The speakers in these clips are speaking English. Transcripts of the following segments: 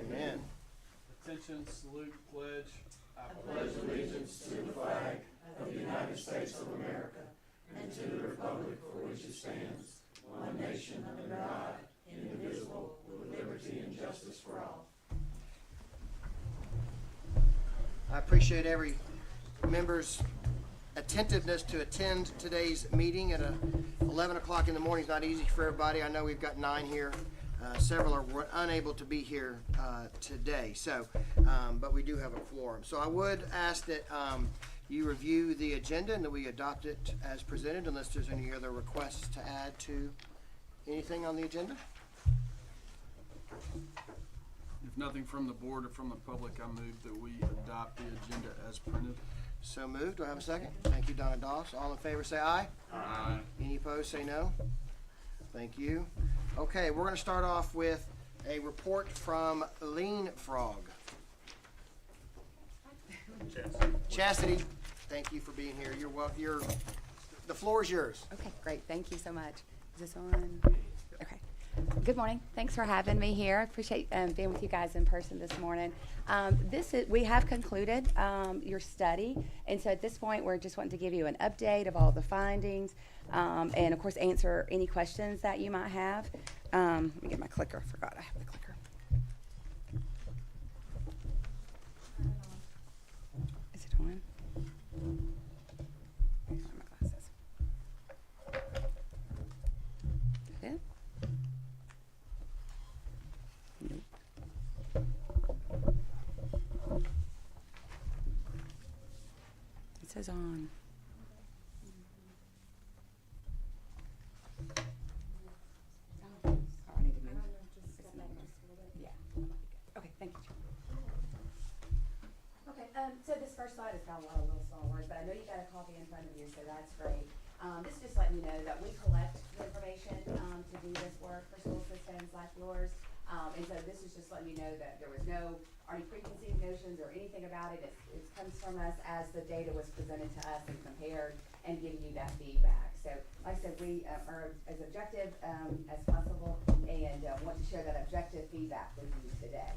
Amen. Attention, salute, pledge. I pledge allegiance to the flag of the United States of America and to the republic for which it stands, one nation under God, indivisible, with liberty and justice for all. I appreciate every member's attentiveness to attend today's meeting at 11 o'clock in the morning. Is not easy for everybody. I know we've got 9 here. Several are unable to be here today, so but we do have a quorum. So I would ask that you review the agenda and that we adopt it as presented, unless there's any other requests to add to anything on the agenda. If nothing from the board or from the public, I move that we adopt the agenda as printed. So moved. Do I have a second? Thank you, Donna Doss. All in favor say aye. Aye. Any opposed say no. Thank you. Okay, we're going to start off with a report from Lean Frog. Chastity, thank you for being here. The floor is yours. Okay, great. Thank you so much. Is this on? Okay. Good morning. Thanks for having me here. I appreciate being with you guys in person this morning. We have concluded your study, and so at this point we're just wanting to give you an update of all the findings, and of course answer any questions that you might have. Let me get my clicker. Forgot I have the clicker. Is it on? Where's my glasses? Is that it? Nope. It says on. Oh, I need to move. Yeah. Okay, thank you. Okay, so this first slide has got a lot of little small words, but I know you got a copy in front of you, so that's great. This is just letting you know that we collect the information to do this work for school systems like yours. And so this is just letting you know that there was no any preconceived notions or anything about it. It comes from us as the data was presented to us and compared and giving you that feedback. So like I said, we are as objective as possible and want to share that objective feedback with you today.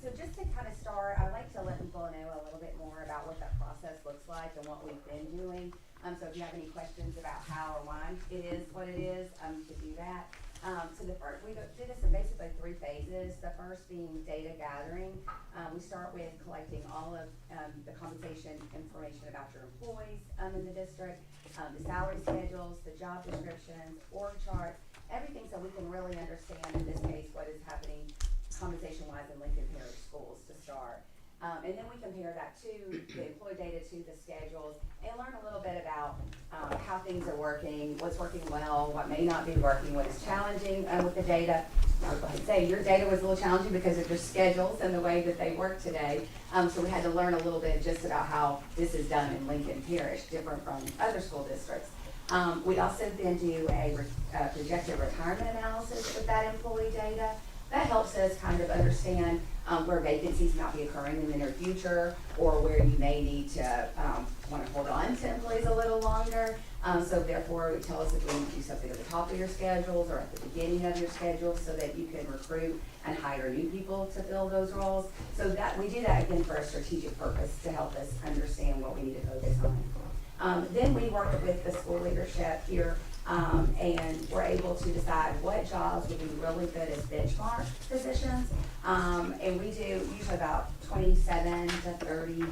So just to kind of start, I'd like to let people know a little bit more about what that process looks like and what we've been doing. So if you have any questions about how or why it is what it is, to do that. So the first, we did this in basically 3 phases. The first being data gathering. We start with collecting all of the compensation information about your employees in the district, the salary schedules, the job descriptions, org charts, everything so we can really understand, in this case, what is happening compensation-wise in Lincoln Parish schools to start. And then we compare that to the employee data, to the schedules, and learn a little bit about how things are working, what's working well, what may not be working, what is challenging with the data. I'll go ahead and say your data was a little challenging because of your schedules and the way that they work today. So we had to learn a little bit just about how this is done in Lincoln Parish, different from other school districts. We also then do a projected retirement analysis with that employee data. That helps us kind of understand where vacancies might be occurring in the near future, or where you may need to want to hold on to employees a little longer. So therefore, it tells us if we need to do something at the top of your schedules or at the beginning of your schedules, so that you can recruit and hire new people to fill those roles. So that we do that again for a strategic purpose to help us understand what we need to focus on. Then we work with the school leadership here. And we're able to decide what jobs would be really good as benchmark positions. And we do usually about 27 to 30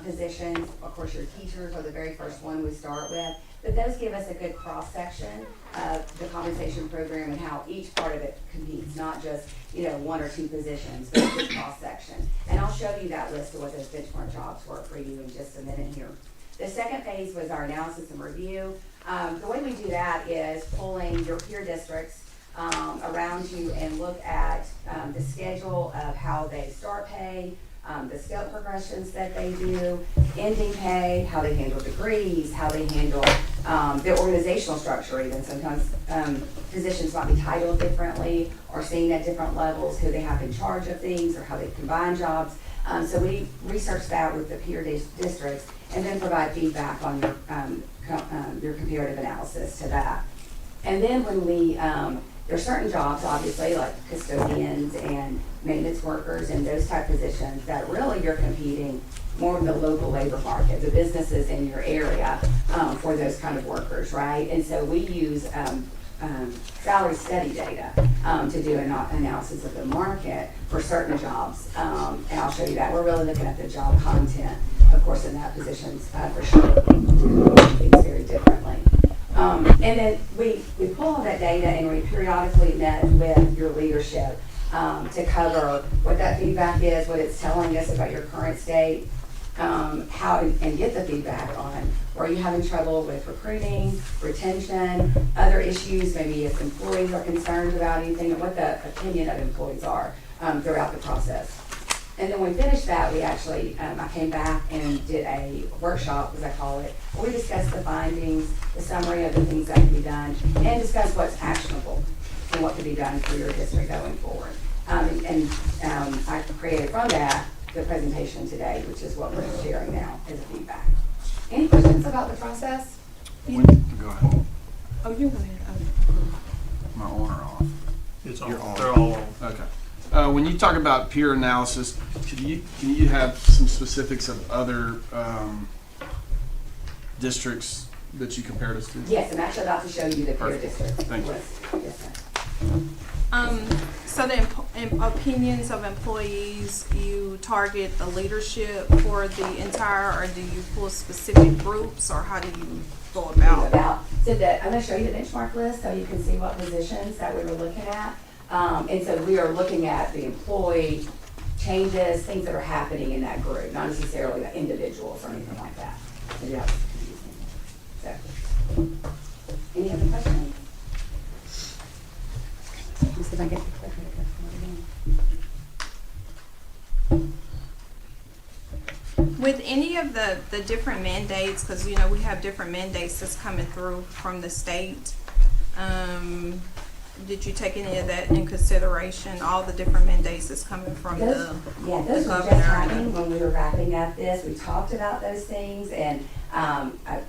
positions. Of course, your teachers are the very first one we start with. But those give us a good cross-section of the compensation program and how each part of it competes, not just 1 or 2 positions, but a good cross-section. And I'll show you that list of what those benchmark jobs were for you in just a minute here. The second phase was our analysis and review. The way we do that is pulling your peer districts around you and look at the schedule of how they start pay, the scale progressions that they do, ending pay, how they handle degrees, how they handle their organizational structure even. Sometimes positions might be titled differently or seen at different levels, who they have in charge of things or how they combine jobs. So we research that with the peer districts and then provide feedback on your comparative analysis to that. And then when we There's certain jobs, obviously, like custodians and maintenance workers and those type positions that really you're competing more with the local labor market, the businesses in your area, for those kind of workers, right? And so we use, salary study data, to do an analysis of the market for certain jobs. And I'll show you that. We're really looking at the job content, of course, in that positions, for sure, do things very differently. And then we pull all that data and we periodically met with your leadership, to cover what that feedback is, what it's telling us about your current state, how and get the feedback on where you're having trouble with recruiting, retention, other issues, maybe if employees are concerned about anything, and what the opinion of employees are throughout the process. And then when we finished that, we actually, I came back and did a workshop, as I call it, where we discussed the findings, the summary of the things that can be done, and discuss what's actionable and what can be done for your district going forward. I created from that the presentation today, which is what we're sharing now as a feedback. Any questions about the process? Go ahead. Oh, you go ahead. Am I on or off? It's You're on. They're all on. Okay. When you talk about peer analysis, can you have some specifics of other districts that you compared us to? Yes, I'm actually about to show you the peer Perfect. district Thank you. list. Yes, sir. So the opinions of employees, you target the leadership for the entire, or do you pull specific groups, or how do you go about? So I'm gonna show you the benchmark list so you can see what positions that we were looking at. And so we are looking at the employee changes, things that are happening in that group, not necessarily the individuals or anything like that. So, yeah, so, any other questions? Let's see if I get the clicker to go forward again. With any of the different mandates, because we have different mandates that's coming through from the state, did you take any of that in consideration, all the different mandates that's coming from Those were just governor? happening when we were wrapping up this. We talked about those things and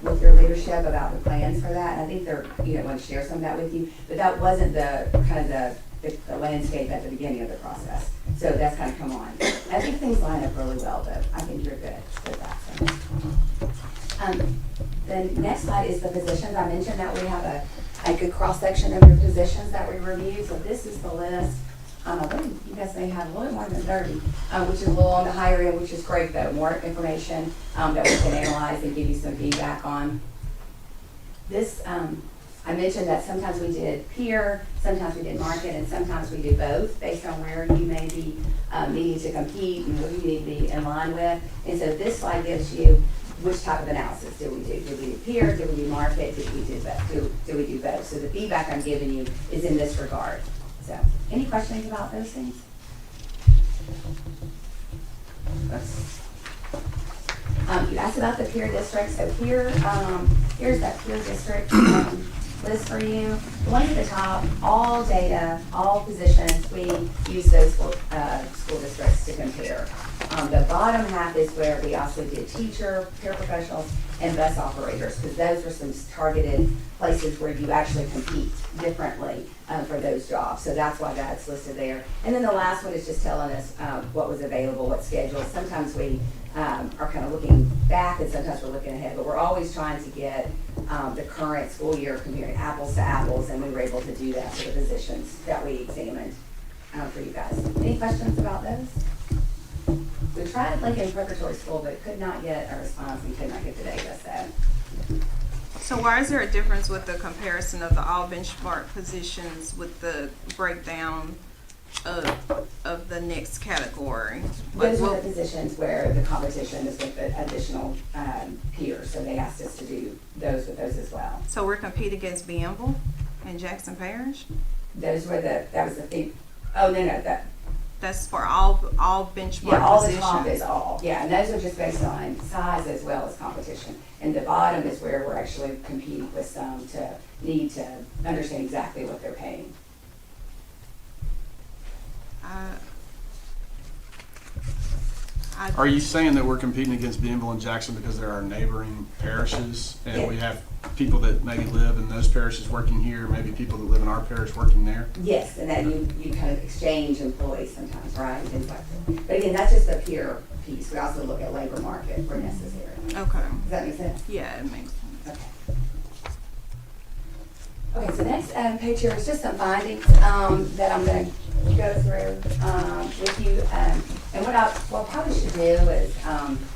with your leadership about the plans for that. And I think they're, want to share some of that with you. But that wasn't the kind of the landscape at the beginning of the process. So that's kind of come on. I think things line up really well, though. I think you're good with that. So. The next slide is the positions. I mentioned that we have a good cross-section of your positions that we reviewed. So this is the list. I think you guys may have a little more than 30, which is a little on the higher end, which is great though. More information that we can analyze and give you some feedback on. This, I mentioned that sometimes we did peer, sometimes we did market, and sometimes we do both based on where you may be needing to compete and who you need to be in line with. And so this slide gives you which type of analysis did we do? Did we do peer? Did we do market? Did we do both? Do we do both? So the feedback I'm giving you is in this regard. So, any questions about those things? You asked about the peer district. So here, here's that peer district list for you. The ones at the top, all data, all positions, we use those school districts to compare. The bottom half is where we also did teacher, paraprofessionals, and bus operators, because those are some targeted places where you actually compete differently for those jobs. So that's why that's listed there. And then the last one is just telling us what was available, what schedule. Sometimes we are kind of looking back and sometimes we're looking ahead, but we're always trying to get the current school year comparing apples to apples, and we were able to do that for the positions that we examined for you guys. Any questions about those? We tried Lincoln Preparatory School, but could not get a response and could not get the data, So why is there a difference with the comparison of the all benchmark positions with the breakdown of the next category? Those are the positions where the competition is with the additional peers, so they asked us to do those with those as well. So we're competing against Bienville and Jackson Parish? Those were that was the thing. Oh, no, That's for all benchmark yeah, all positions? the top is all, yeah, and those are just based on size as well as competition. And the bottom is where we're actually competing with some to need to understand exactly what they're paying. Are you saying that we're competing against Bienville and Jackson because they're our neighboring parishes and Yeah. we have people that maybe live in those parishes working here, maybe people that live in our parish working there? Yes, and that you kind of exchange employees sometimes, right? Things like that. But again, that's just the peer piece. We also look at labor market where necessary. Okay. Does that make sense? Yeah, it makes sense. Okay. Okay, so next page here is just some findings that I'm going to go through with you. And what I probably should do is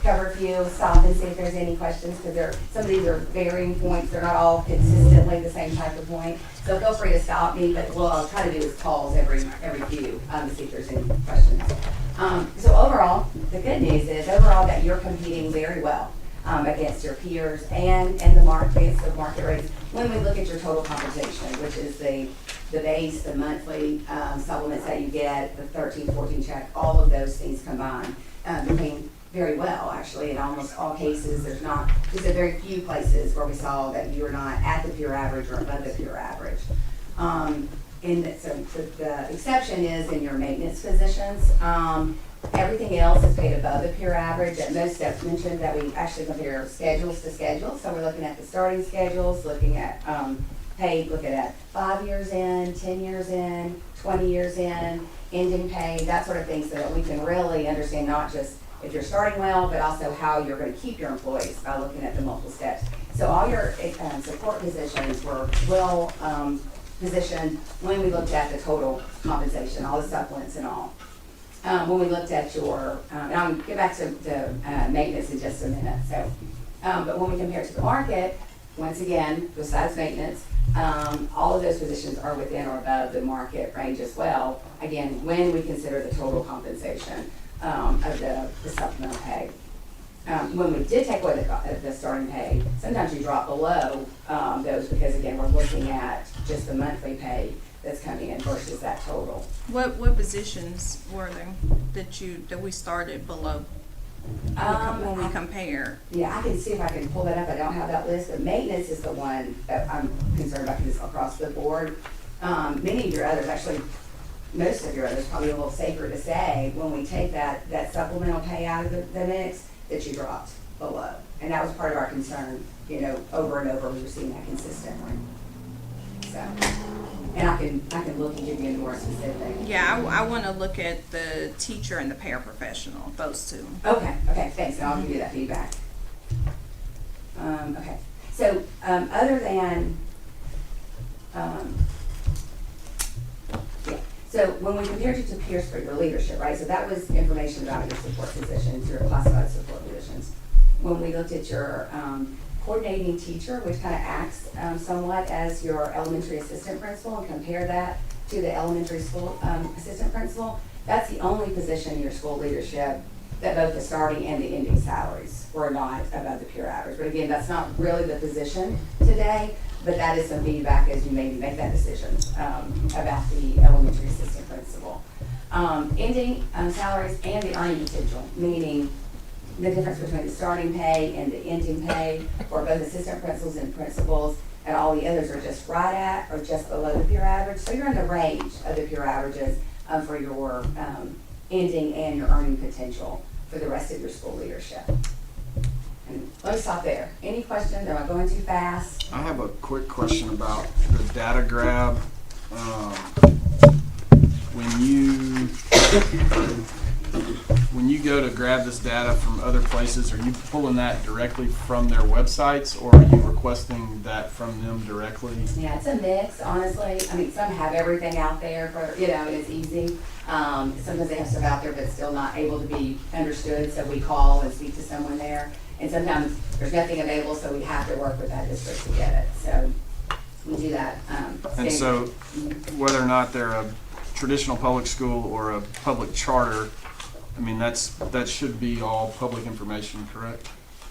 cover a few, stop and see if there's any questions, because some of these are varying points. They're not all consistently the same type of point. So feel free to stop me, but what I'll try to do is pause every few to see if there's any questions. So overall, the good news is overall that you're competing very well against your peers and the market rates when we look at your total compensation, which is the base, the monthly supplements that you get, the 13, 14 check, all of those things combined, you're paying very well, actually, in almost all cases. There's not, just a very few places where we saw that you are not at the peer average or above the peer average. So the exception is in your maintenance positions. Everything else is paid above the peer average. At most steps mentioned that we actually compare schedules to schedules. So we're looking at the starting schedules, looking at paid, looking at 5 years in, 10 years in, 20 years in, ending pay, that sort of thing, so that we can really understand not just if you're starting well, but also how you're going to keep your employees by looking at the multiple steps. So all your support positions were well positioned when we looked at the total compensation, all the supplements and all. When we looked at your, and I'll get back to maintenance in just a minute. So, but when we compare it to the market, once again, besides maintenance, all of those positions are within or above the market range as well. Again, when we consider the total compensation of the supplemental pay. When we did take away the starting pay, sometimes you drop below those because, again, we're looking at just the monthly pay that's coming in versus that total. What positions were they that we started below when we compare? Yeah, I can see if I can pull that up. I don't have that list, but maintenance is the one that I'm concerned about because it's across the board. Many of your others, actually, most of your others, probably a little safer to say, when we take that supplemental pay out of the mix, that you dropped below. And that was part of our concern, over and over. We were seeing that consistently. So, and I can look and give you more specific. Yeah, I want to look at the teacher and the paraprofessional, those two. Okay, thanks. And I'll give you that feedback. Okay, so other than, so when we compared you to peers for your leadership, right? So that was information about your support positions, your classified support positions. When we looked at your coordinating teacher, which kind of acts somewhat as your elementary assistant principal, and compare that to the elementary school assistant principal, that's the only position in your school leadership that both the starting and the ending salaries were not above the peer average. But again, that's not really the position today, but that is some feedback as you maybe make that decision about the elementary assistant principal. Ending salaries and the earning potential, meaning the difference between the starting pay and the ending pay for both assistant principals and principals, and all the others are just right at or just below the peer average. So you're in the range of the peer averages for your ending and your earning potential for the rest of your school leadership. And let me stop there. Any questions? Am I going too fast? I have a quick question about the data grab. When you go to grab this data from other places, are you pulling that directly from their websites, or are you requesting that from them directly? Yeah, it's a mix, honestly. I mean, some have everything out there for, and it's easy. Sometimes they have stuff out there but still not able to be understood, so we call and speak to someone there. And sometimes there's nothing available, so we have to work with that district to get it. So we do that. And so whether or not they're a traditional public school or a public charter, I mean, that should be all public information, correct?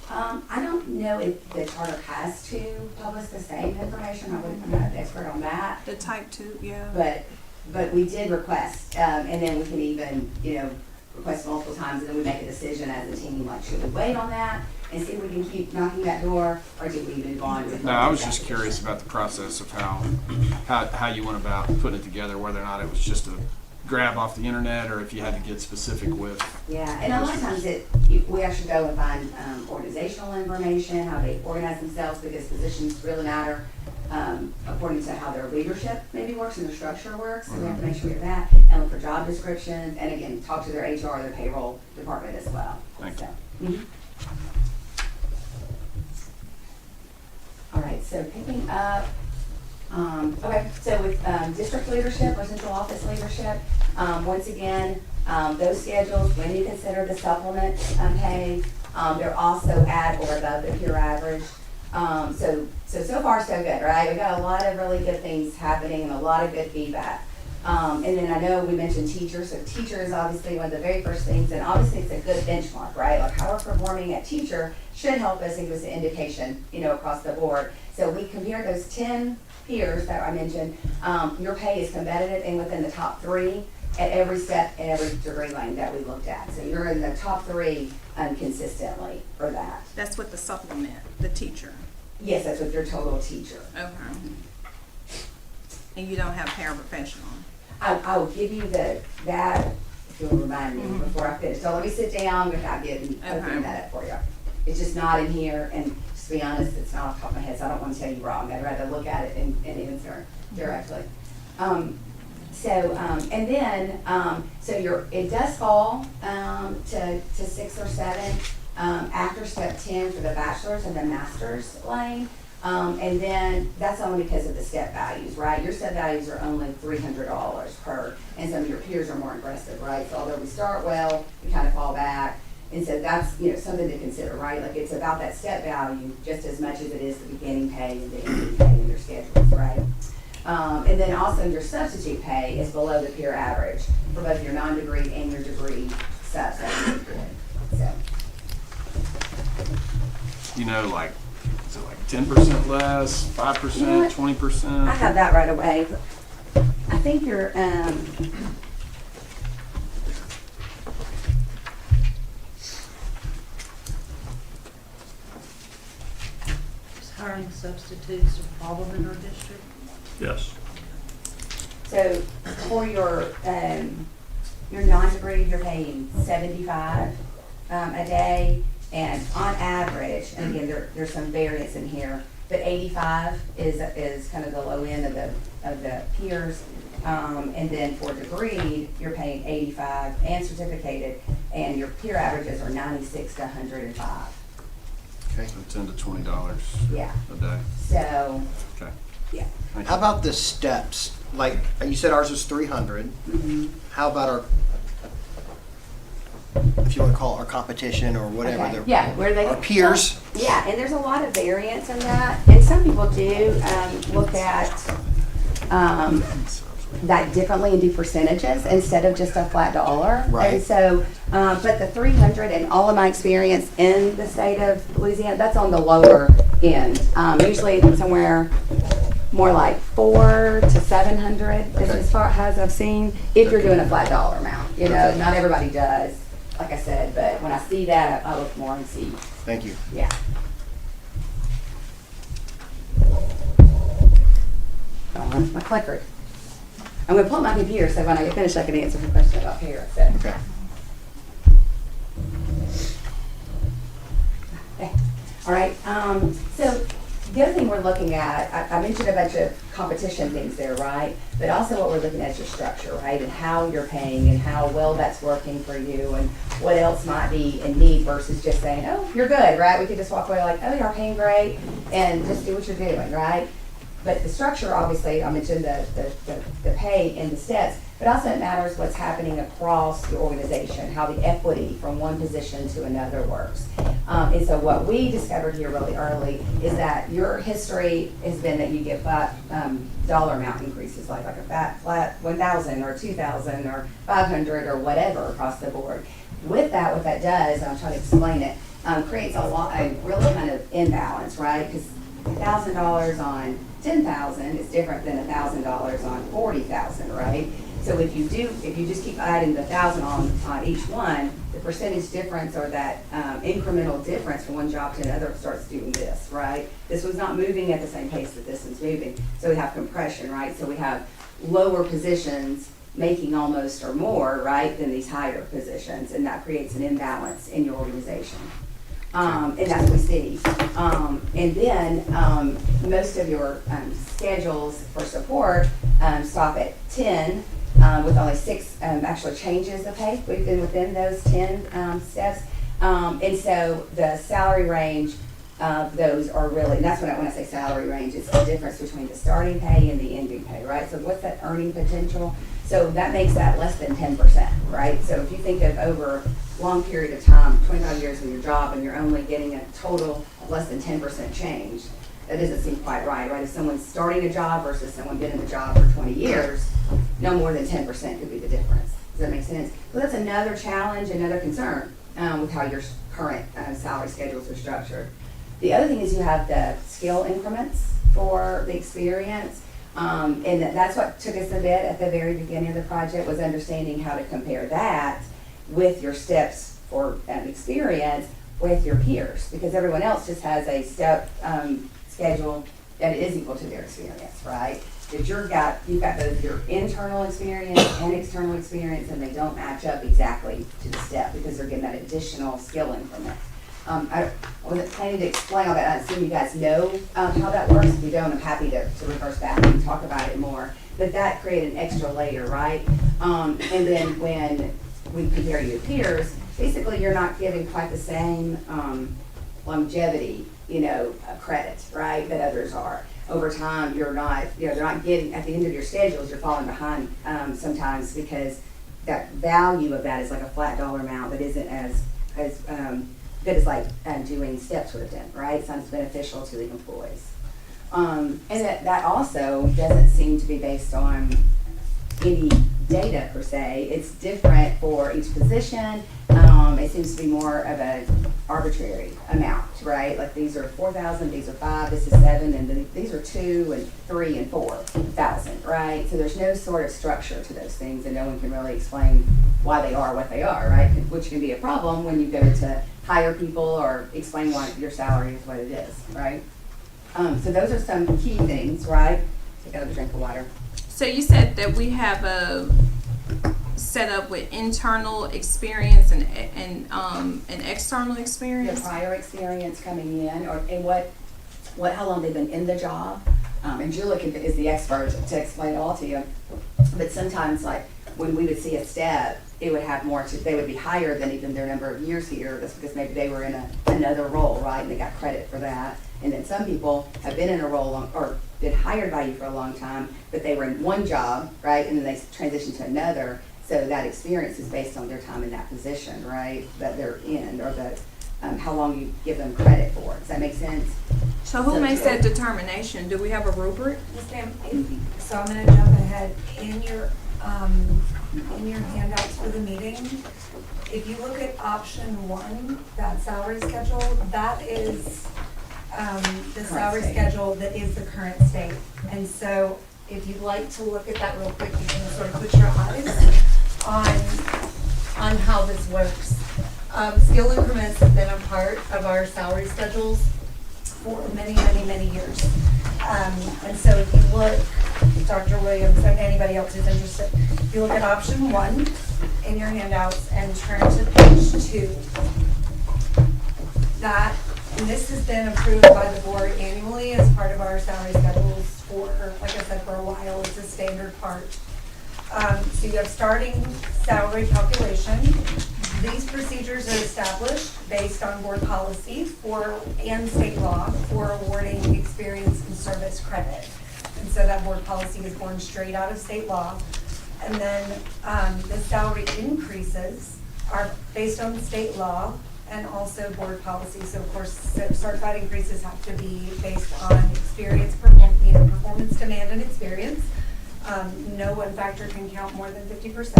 I don't know if the charter has to publish the same information. I'm not an expert on that. The type 2, yeah. But we did request, and then we can even, request multiple times, and then we make a decision as a team, like, should we wait on that and see if we can keep knocking that door, or do we move on? No, I was just curious about the process of how you went about putting it together, whether or not it was just grab off the internet, or if you had to get specific with. Yeah, and a lot of times we actually go and find organizational information, how they organize themselves, because positions really matter according to how their leadership maybe works and their structure works. So we have to make sure we have that, and look for job descriptions, and again, talk to their HR or their payroll department as well. Thank you. Mhm. All right, so picking up, okay, so with district leadership or central office leadership, once again, those schedules, when you consider the supplement pay, they're also at or above the peer average. So far so good, right? We've got a lot of really good things happening and a lot of good feedback. And then I know we mentioned teachers, so teacher is obviously one of the very first things, and obviously it's a good benchmark, right? Like how we're performing at teacher should help us and give us an indication, across the board. So we compare those 10 peers that I mentioned, your pay is competitive and within the top 3 at every step and every degree lane that we looked at. So you're in the top 3 consistently for that. That's with the supplement, the teacher. Yes, that's with your total teacher. Okay. And you don't have paraprofessional. I will give you that, if you'll remind me before I finish. So let me sit down without opening that up for you. It's just not in here, and just to be honest, it's not off the top of my head, so I don't want to tell you wrong. I'd rather look at it and answer directly. It does fall to 6 or 7 after step 10 for the bachelor's and the master's lane. And then that's only because of the step values, right? Your step values are only $300 per, and some of your peers are more aggressive, right? So although we start well, we kind of fall back. And so that's, something to consider, right? Like it's about that step value just as much as it is the beginning pay and the ending pay in your schedules, right? And then also your substitute pay is below the peer average for both your non-degree and your degree substitute. So. Like, is it like 10% less, 5%, 20%? I have that right away. I think you're, Is hiring substitutes a problem in our district? Yes. so for your non-degree, you're paying $75 a day. And on average, and again, there's some variance in here, but 85 is kind of the low end of the peers. And then for degree, you're paying 85 and certificated, and your peer averages are 96 to 105. Okay. So $10 to $20 Yeah. a day. So, Okay. yeah. Thank How you. about the steps? Like, you said ours was 300. How about our, if you want to call it our competition or whatever, Okay. the- Yeah, where they our peers? Yeah, and there's a lot of variance in that, and some people do look at that differently and do percentages instead of just a flat dollar. Right. And so, but the 300 and all of my experience in the state of Louisiana, that's on the lower end. Usually it's somewhere more like 400 to 700 is as far as I've seen, if you're doing a flat dollar amount. Not everybody does, like I said, but when I see that, I look more and see, Thank you. yeah. Oh, my clicker. I'm gonna pull up my computer so when I get finished, I can answer the question about here. So. Okay. Okay. All right. So the other thing we're looking at, I mentioned a bunch of competition things there, right? But also what we're looking at is your structure, right? And how you're paying and how well that's working for you and what else might be in need versus just saying, oh, you're good, right? We could just walk away like, oh, you're paying great and just do what you're doing, right? But the structure, obviously, I mentioned the pay and the steps, but also it matters what's happening across your organization, how the equity from one position to another works. And so what we discovered here really early is that your history has been that you get flat dollar amount increases, like a flat 1,000 or 2,000 or 500 or whatever across the board. With that, what that does, and I'll try to explain it, creates a really kind of imbalance, right? Because $1,000 on 10,000 is different than $1,000 on 40,000, right? So if you just keep adding the 1,000 on each one, the percentage difference or that incremental difference from one job to another starts doing this, right? This one's not moving at the same pace that this one's moving. So we have compression, right? So we have lower positions making almost or more, right, than these higher positions, and that creates an imbalance in your organization. And that's what we see. And then most of your schedules for support stop at 10, with only 6 actual changes of pay. We've been within those 10 steps. And so the salary range of those are really, and that's when I say salary range, it's the difference between the starting pay and the ending pay, right? So what's that earning potential? So that makes that less than 10%, right? So if you think of over a long period of time, 25 years in your job, and you're only getting a total of less than 10% change, that doesn't seem quite right, right? If someone's starting a job versus someone been in the job for 20 years, no more than 10% could be the difference. Does that make sense? So that's another challenge, another concern with how your current salary schedules are structured. The other thing is you have the skill increments for the experience. And that's what took us a bit at the very beginning of the project, was understanding how to compare that with your steps for experience with your peers, because everyone else just has a step schedule that is equal to their experience, right? But you've got both your internal experience and external experience, and they don't match up exactly to the step because they're getting that additional skill increment. I wasn't planning to explain all that. I assume you guys know how that works. If you don't, I'm happy to reverse back and talk about it more. But that created an extra layer, right? And then when we compare you to peers, basically you're not getting quite the same longevity, credit, right, that others are. Over time, they're not getting, at the end of your schedules, you're falling behind sometimes, because that value of that is like a flat dollar amount that isn't as good as like doing steps would have been, right? It's not as beneficial to the employees. And that also doesn't seem to be based on any data per se. It's different for each position. It seems to be more of an arbitrary amount, right? Like these are 4,000, these are 5, this is 7, and then these are 2 and 3 and 4,000, right? So there's no sort of structure to those things, and no one can really explain why they are what they are, right? Which can be a problem when you go to hire people or explain why your salary is what it is, right? So those are some key things, right? Take another drink of water. So you said that we have a setup with internal experience and external experience. The prior experience coming in, how long they've been in the job. And Julie is the expert to explain it all to you. But sometimes, like when we would see a step, it would have more they would be higher than even their number of years here. That's because maybe they were in another role, right? And they got credit for that. And then some people have been in a role or been hired by you for a long time, but they were in one job, right? And then they transitioned to another. So that experience is based on their time in that position, right? That they're in, or how long you give them credit for. Does that make sense? So who makes that determination? Do we have a rubric? Yes, ma'am. So I'm going to jump ahead. In your handouts for the meeting, if you look at option 1, that salary schedule, that is the salary schedule that is the current state. And so if you'd like to look at that real quick, you can sort of put your eyes on how this works. Skill increments have been a part of our salary schedules for many, many, many years. And so if you look, Dr. Williams and anybody else who's interested, if you look at option 1 in your handouts and turn to page 2, and this has been approved by the board annually as part of our salary schedules for, like I said, for a while. It's a standard part. So you have starting salary calculation. These procedures are established based on board policy and state law for awarding experience and service credit. And so that board policy is born straight out of state law. And then the salary increases are based on state law and also board policy. So of course, certified increases have to be based on experience, performance demand and experience. No one factor can count more than 50%.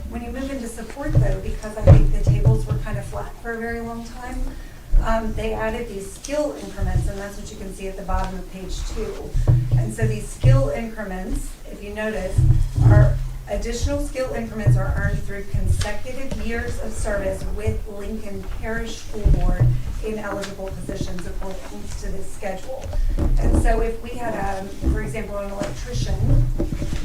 When you move into support though, because I think the tables were kind of flat for a very long time, they added these skill increments, and that's what you can see at the bottom of page 2. And so these skill increments, if you notice, are Additional skill increments are earned through consecutive years of service with Lincoln Parish School Board in eligible positions according to this schedule. And so if we had, for example, an electrician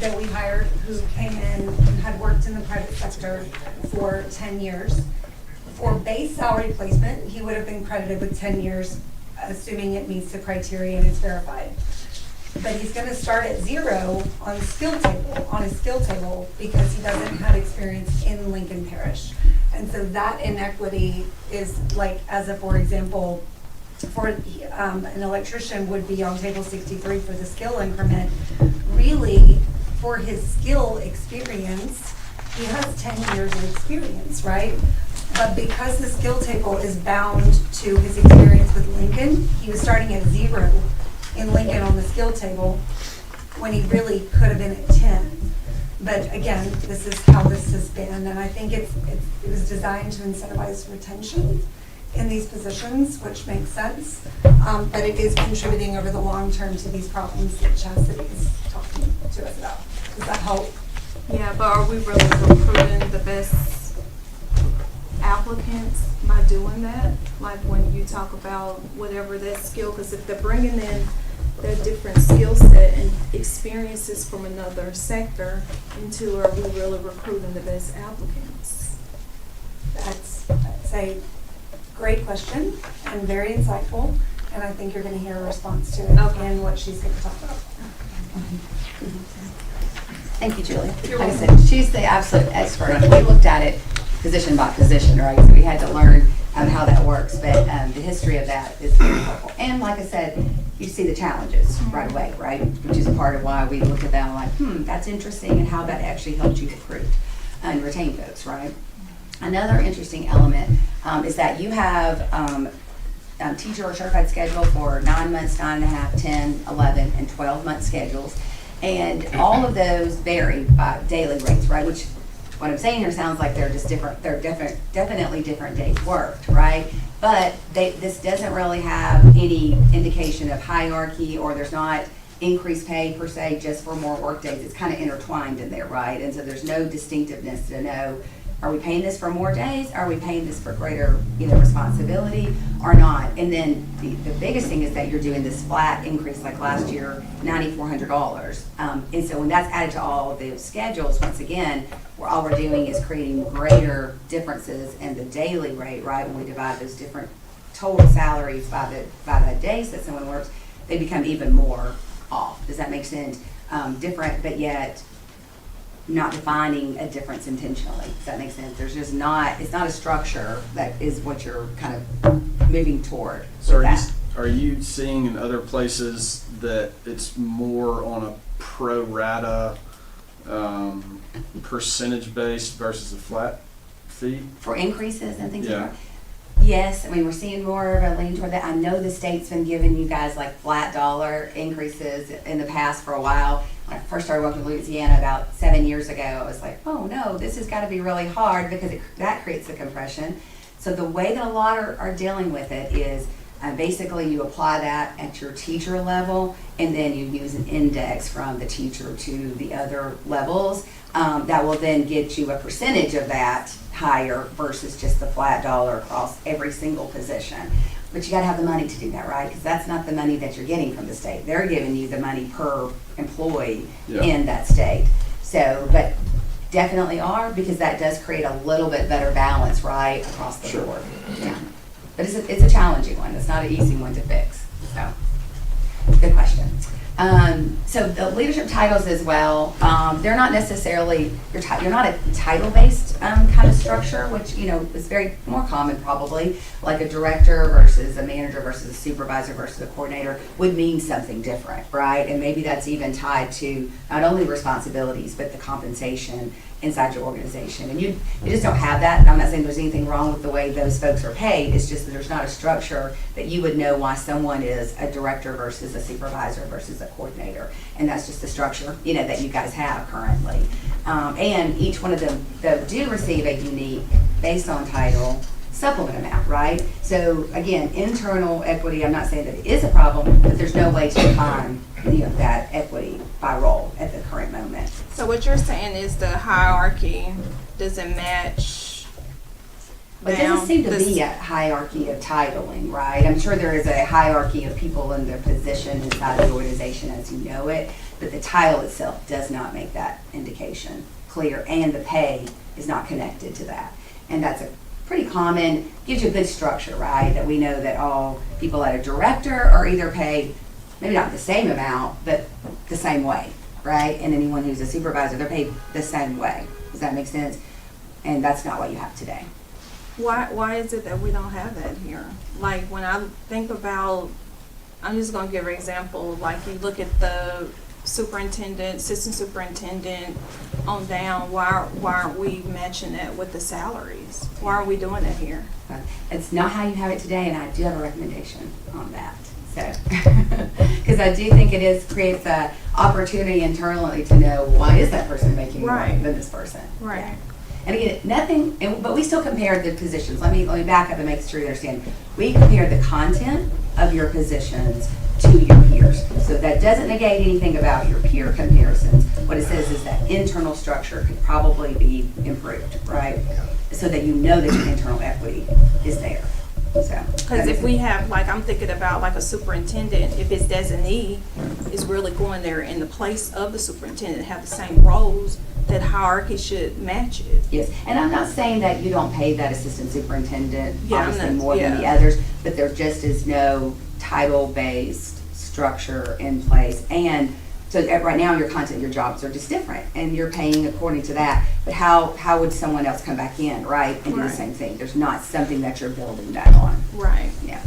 that we hired who came in and had worked in the private sector for 10 years, for base salary placement, he would have been credited with 10 years, assuming it meets the criteria and is verified. But he's gonna start at 0 on his skill table because he doesn't have experience in Lincoln Parish. And so that inequity is like, as a, for example, for an electrician would be on table 63 for the skill increment. Really, for his skill experience, he has 10 years of experience, right? But because the skill table is bound to his experience with Lincoln, he was starting at 0 in Lincoln on the skill table when he really could have been at 10. But again, this is how this has been, and I think it was designed to incentivize retention in these positions, which makes sense. But it is contributing over the long term to these problems that Chastity is talking to us about. Does that help? Yeah, but are we really recruiting the best applicants by doing that? Like when you talk about whatever that skill, because if they're bringing in their different skill set and experiences from another sector into, are we really recruiting the best applicants? That's a great question and very insightful, and I think you're going to hear a response to it and what she's going to talk about. Thank you, Julie. Like I said, she's the absolute expert. We looked at it position by position, right? So we had to learn how that works, but the history of that is very helpful. And like I said, you see the challenges right away, right? Which is part of why we look at that like, that's interesting, and how that actually helped you recruit and retain folks, right? Another interesting element is that you have teacher or certified schedule for 9 months, 9.5, 10, 11, and 12-month schedules. And all of those vary by daily rates, right? Which, what I'm saying here sounds like they're just different, they're definitely different days worked, right? But this doesn't really have any indication of hierarchy, or there's not increased pay per se just for more work days. It's kind of intertwined in there, right? And so there's no distinctiveness to know, are we paying this for more days? Are we paying this for greater, responsibility or not? And then the biggest thing is that you're doing this flat increase, like last year, $9,400. And so when that's added to all of the schedules, once again, all we're doing is creating greater differences in the daily rate, right? When we divide those different total salaries by the days that someone works, they become even more off. Does that make sense? Different, but yet not defining a difference intentionally. Does that make sense? There's just not, it's not a structure that is what you're kind of moving toward. So are you seeing in other places that it's more on a pro rata percentage based versus a flat fee? For increases and things like Yeah. that? Yes, I mean, we're seeing more of a lean toward that. I know the state's been giving you guys like flat dollar increases in the past for a while. When I first started working in Louisiana about 7 years ago, I was like, oh no, this has got to be really hard, because that creates the compression. So the way that a lot are dealing with it is basically you apply that at your teacher level, and then you use an index from the teacher to the other levels. That will then get you a percentage of that higher versus just the flat dollar across every single position. But you gotta have the money to do that, right? Because that's not the money that you're getting from the state. They're giving you the money per employee in that state. So, but definitely are, because that does create a little bit better balance, right, across the board. Yeah. But it's a challenging one. It's not an easy one to fix. So, good question. So the leadership titles as well, they're not necessarily, you're not a title-based kind of structure, which, is very more common probably, like a director versus a manager versus a supervisor versus a coordinator would mean something different, right? And maybe that's even tied to not only responsibilities, but the compensation inside your organization. And you just don't have that. And I'm not saying there's anything wrong with the way those folks are paid. It's just that there's not a structure that you would know why someone is a director versus a supervisor versus a coordinator. And that's just the structure, that you guys have currently. And each one of them, though, do receive a unique, based on title, supplement amount, right? So again, internal equity, I'm not saying that it is a problem, but there's no way to define, that equity by role at the current moment. So what you're saying is the hierarchy doesn't match But it down doesn't seem to this- be a hierarchy of titling, right? I'm sure there is a hierarchy of people in their position inside the organization as you know it, but the title itself does not make that indication clear, and the pay is not connected to that. And that's a pretty common, gives you a good structure, right? That we know that all people at a director are either paid, maybe not the same amount, but the same way, right? And anyone who's a supervisor, they're paid the same way. Does that make sense? And that's not what you have today. Why is it that we don't have that here? Like, when I think about, I'm just gonna give an example, like you look at the superintendent, assistant superintendent on down, why aren't we matching that with the salaries? Why aren't we doing that here? It's not how you have it today, and I do have a recommendation on that. So, because I do think creates a opportunity internally to know, why is that person making more Right. than this person? Right. Yeah. And again, but we still compared the positions. Let me back up and make sure you understand. We compared the content of your positions to your peers. So that doesn't negate anything about your peer comparisons. What it says is that internal structure could probably be improved, right? So that you know that your internal equity is there. So. Because if we have, like, I'm thinking about like a superintendent, if his designee is really going there in the place of the superintendent, have the same roles, that hierarchy should match it. Yes, and I'm not saying that you don't pay that assistant superintendent, Yeah, I'm obviously not- more than the yeah. others, but there just is no title-based structure in place. And so right now, your content, your jobs are just different, and you're paying according to that. But how would someone else come back in, right, and do the Right. same thing? There's not something that you're building that on. Right. Yeah.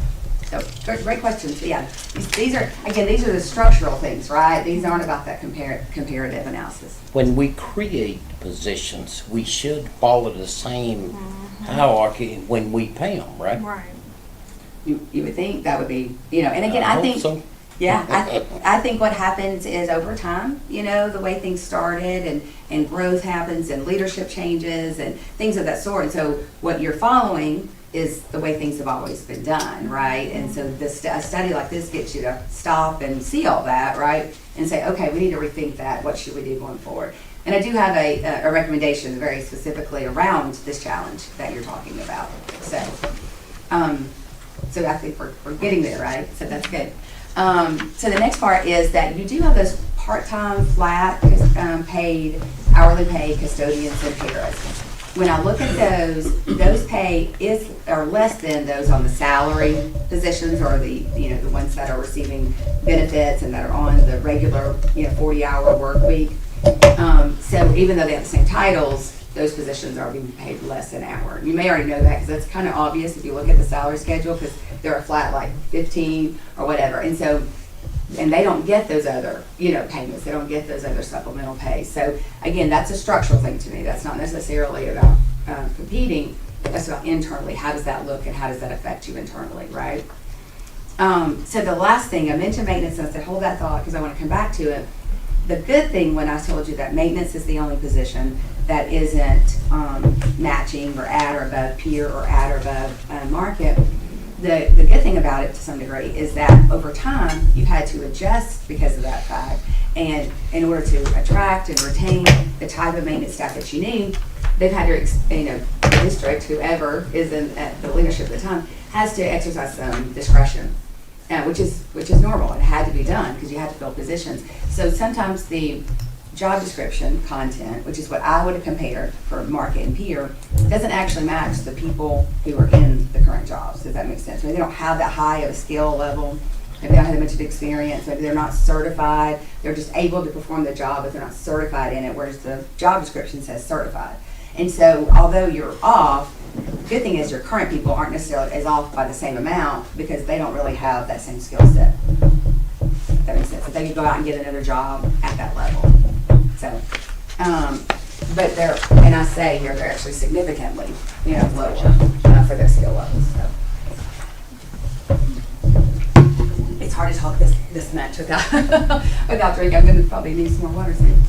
So, great questions. But yeah, these are the structural things, right? These aren't about that comparative analysis. When we create positions, we should follow the same hierarchy when we pay them, right? Right. You would think that would be, and again, I hope think. so. Yeah, I think what happens is over time, the way things started and growth happens and leadership changes and things of that sort. And so what you're following is the way things have always been done, right? And so a study like this gets you to stop and see all that, right? And say, okay, we need to rethink that. What should we do going forward? And I do have a recommendation very specifically around this challenge that you're talking about. So I think we're getting there, right? So that's good. So the next part is that you do have those part-time, flat, paid, hourly paid custodians and paras. When I look at those pay are less than those on the salary positions or the ones that are receiving benefits and that are on the regular 40-hour work week. So even though they have the same titles, those positions are being paid less an hour. You may already know that because that's kind of obvious if you look at the salary schedule, because they're a flat like 15 or whatever. And so, and they don't get those other, payments. They don't get those other supplemental pay. So again, that's a structural thing to me. That's not necessarily about competing. That's about internally. How does that look and how does that affect you internally, right? So the last thing, I mentioned maintenance, and I said hold that thought because I want to come back to it. The good thing when I told you that maintenance is the only position that isn't matching or at or above peer or at or above market, the good thing about it to some degree is that over time you've had to adjust because of that fact, and in order to attract and retain the type of maintenance staff that you need, they've had to, the district, whoever is at the leadership at the time, has to exercise some discretion. Which is normal. It had to be done because you had to fill positions. So sometimes the job description content, which is what I would have compared for market and peer, doesn't actually match the people who are in the current jobs. Does that make sense? Maybe they don't have that high of a skill level. Maybe they don't have much of experience. Maybe they're not certified. They're just able to perform the job, but they're not certified in it, whereas the job description says certified. And so although you're off, the good thing is your current people aren't necessarily as off by the same amount because they don't really have that same skill set. That makes sense. If they could go out and get another job at that level. So, but they're, and I say here, they're actually significantly, lower for their skill levels. So. It's hard to talk this much without drinking. I'm going to probably need some more water soon.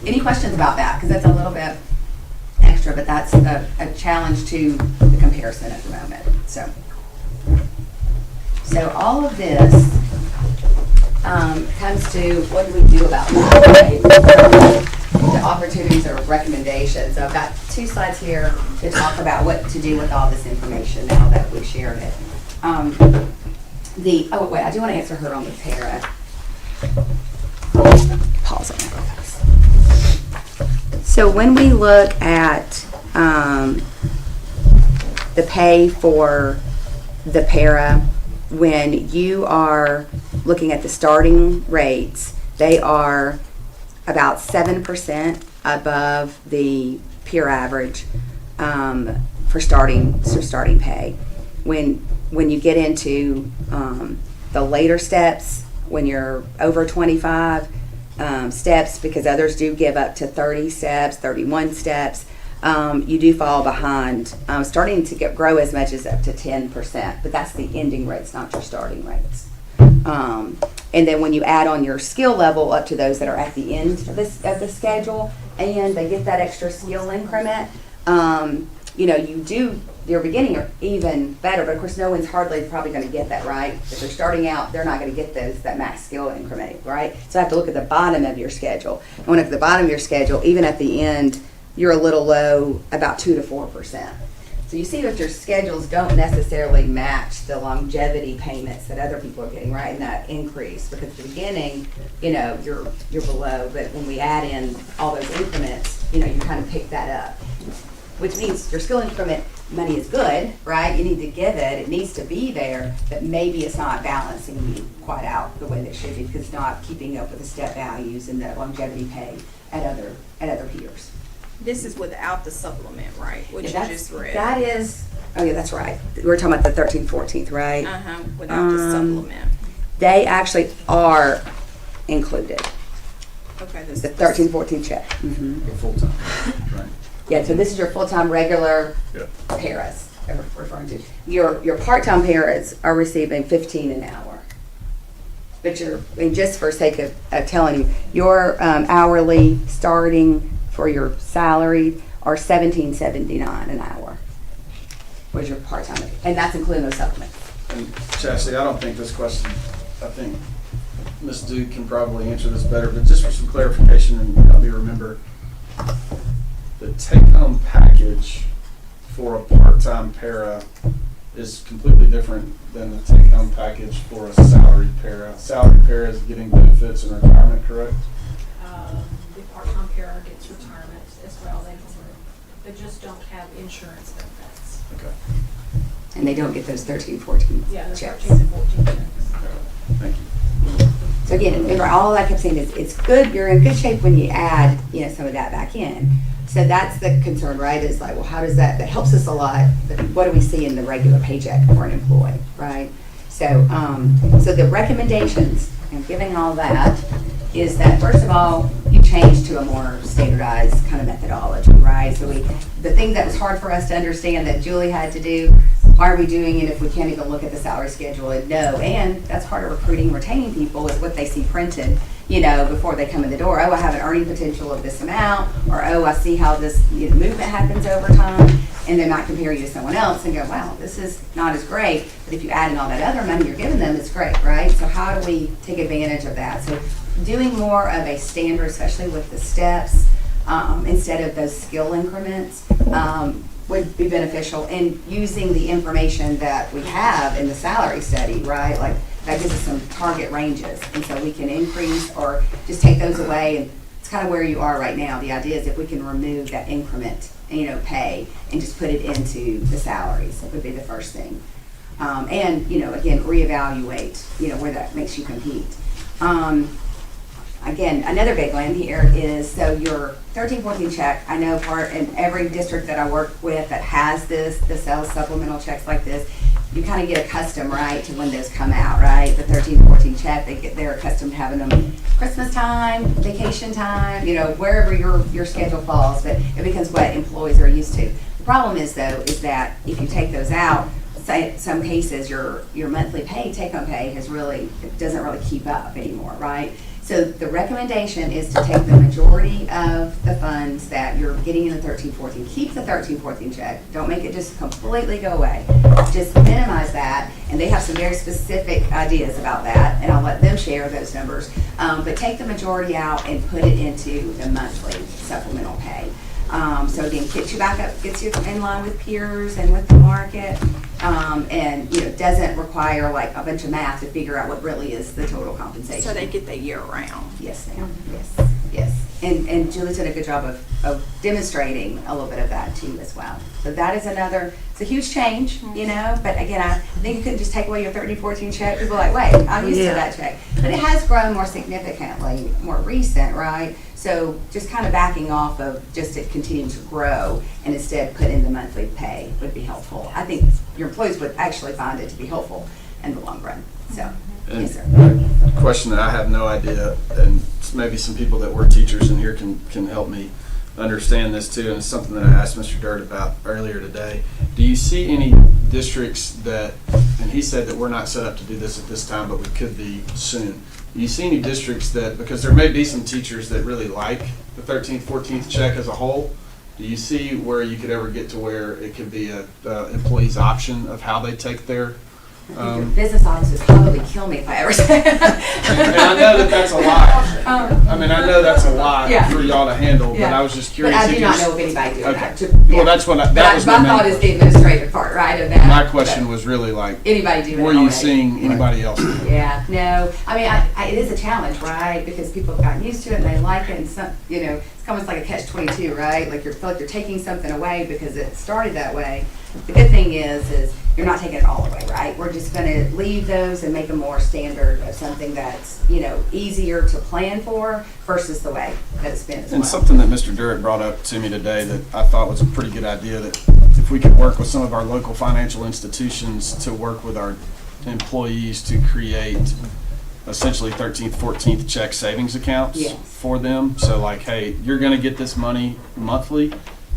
Any questions about that? Because that's a little bit extra, but that's a challenge to the comparison at the moment, so. So all of this comes to what do we do about that, right? The opportunities or recommendations. So I've got 2 slides here to talk about what to do with all this information now that we've shared it. Oh wait, I do want to answer her on the para. Pause on that. So when we look at the pay for the para, when you are looking at the starting rates, they are about 7% above the peer average for starting pay. When you get into the later steps, when you're over 25 steps, because others do give up to 30 steps, 31 steps, you do fall behind, starting to grow as much as up to 10%, but that's the ending rates, not your starting rates. And then when you add on your skill level up to those that are at the end of the schedule, and they get that extra skill increment, your beginning are even better, but of course no one's hardly probably going to get that, right? If they're starting out, they're not going to get that max skill increment, right? So I have to look at the bottom of your schedule. And when I look at the bottom of your schedule, even at the end, you're a little low, about 2 to 4%. So you see that your schedules don't necessarily match the longevity payments that other people are getting, right? And that increase, because at the beginning, you're below, but when we add in all those increments, you kind of pick that up. Which means your skill increment money is good, right? You need to give it, it needs to be there, but maybe it's not balancing you quite out the way that it should be, because it's not keeping up with the step values and the longevity pay at other peers. This is without the supplement, right? Which you just read. That is, oh yeah, that's right. We're talking about the 13th, 14th, right? Without the supplement. They actually are included. Okay. The 13th, 14th check. Mm-hmm. The full-time, right? Yeah, so this is your full-time regular paras that we're referring to. Your part-time paras are receiving $15 an hour. But just for sake of telling you, your hourly starting for your salary are $17.79 an hour. Was your part-time, and that's including those supplements. And Chastity, I don't think this question, I think Ms. Duke can probably answer this better, but just for some clarification and help me remember, the take-home package for a part-time para is completely different than the take-home package for a salaried para. Salaried para is getting benefits in retirement, correct? The part-time para gets retirement as well. They just don't have insurance benefits. Okay. And they don't get those 13, 14 Yeah, the checks. 13 and 14 checks. Thank you. So again, remember, all I kept saying is it's good, you're in good shape when you add, some of that back in. So that's the concern, right? Is like, well, how does that helps us a lot, but what do we see in the regular paycheck for an employee, right? So, so the recommendations, and giving all that, is that first of all, you change to a more standardized kind of methodology, right? So the thing that was hard for us to understand that Julie had to do, why are we doing it if we can't even look at the salary schedule and know? And that's part of recruiting and retaining people is what they see printed, before they come in the door. Oh, I have an earning potential of this amount, or oh, I see how this movement happens over time, and they might compare you to someone else and go, wow, this is not as great, but if you add in all that other money you're giving them, it's great, right? So how do we take advantage of that? So doing more of a standard, especially with the steps, instead of those skill increments, would be beneficial, and using the information that we have in the salary study, right? Like that gives us some target ranges, and so we can increase or just take those away, and it's kind of where you are right now. The idea is if we can remove that increment, pay, and just put it into the salaries, that would be the first thing. And, again, reevaluate, where that makes you compete. Again, another big one here is, so your 1314 check, I know in every district that I work with that has the sales supplemental checks like this, you kind of get accustomed, right, to when those come out, right? The 1314 check, they're accustomed to having them Christmas time, vacation time, wherever your schedule falls, but it becomes what employees are used to. The problem is, though, is that if you take those out, say some cases your monthly pay, take-home pay, doesn't really keep up anymore, right? So So the recommendation is to take the majority of the funds that you're getting in the 13-14, keep the 13-14 check, don't make it just completely go away. Just minimize that, and they have some very specific ideas about that, and I'll let them share those numbers. But take the majority out and put it into the monthly supplemental pay. So again, gets you back up, gets you in line with peers and with the market, and, doesn't require like a bunch of math to figure out what really is the total compensation. So they get that year round. Yes, ma'am, yes. And Julie's done a good job of demonstrating a little bit of that too as well. So that is it's a huge change, but again, I think you couldn't just take away your 13-14 check. People are like, wait, I'm used to that check. But it has grown more significantly, more recent, right? So just kind of backing off of just it continuing to grow and instead put in the monthly pay would be helpful. I think your employees would actually find it to be helpful in the long run, so. And Yes, sir. a question that I have no idea, and maybe some people that were teachers in here can help me understand this too, and it's something that I asked Mr. Dirt about earlier today. Do you see any districts that, and he said that we're not set up to do this at this time, but we could be soon. Do you see any districts that, because there may be some teachers that really like the 13th, 14th check as a whole, do you see where you could ever get to where it could be a employee's option of how they take their Your business office would probably kill me if I ever said and I know that that's a lot. I mean, I know that's a lot Yeah. for y'all to handle, but Yeah. I was just curious. But I if do not you're- know of anybody doing Okay. that. Well, that's what that was my main thought is the question. administrative part, right, of that. My question was really like, Anybody doing it were you already. seeing anybody else do it? Yeah, no, I mean, it is a challenge, right, because people have gotten used to it and they like it, and some, it's almost like a catch-22, right? Like feel like you're taking something away because it started that way. The good thing is you're not taking it all away, right? We're just gonna leave those and make them more standard of something that's, easier to plan for versus the way that it's been as well. And something that Mr. Durrett brought up to me today that I thought was a pretty good idea, that if we could work with some of our local financial institutions to work with our employees to create essentially 13th, 14th check savings accounts Yes. for them. So like, hey, you're gonna get this money monthly,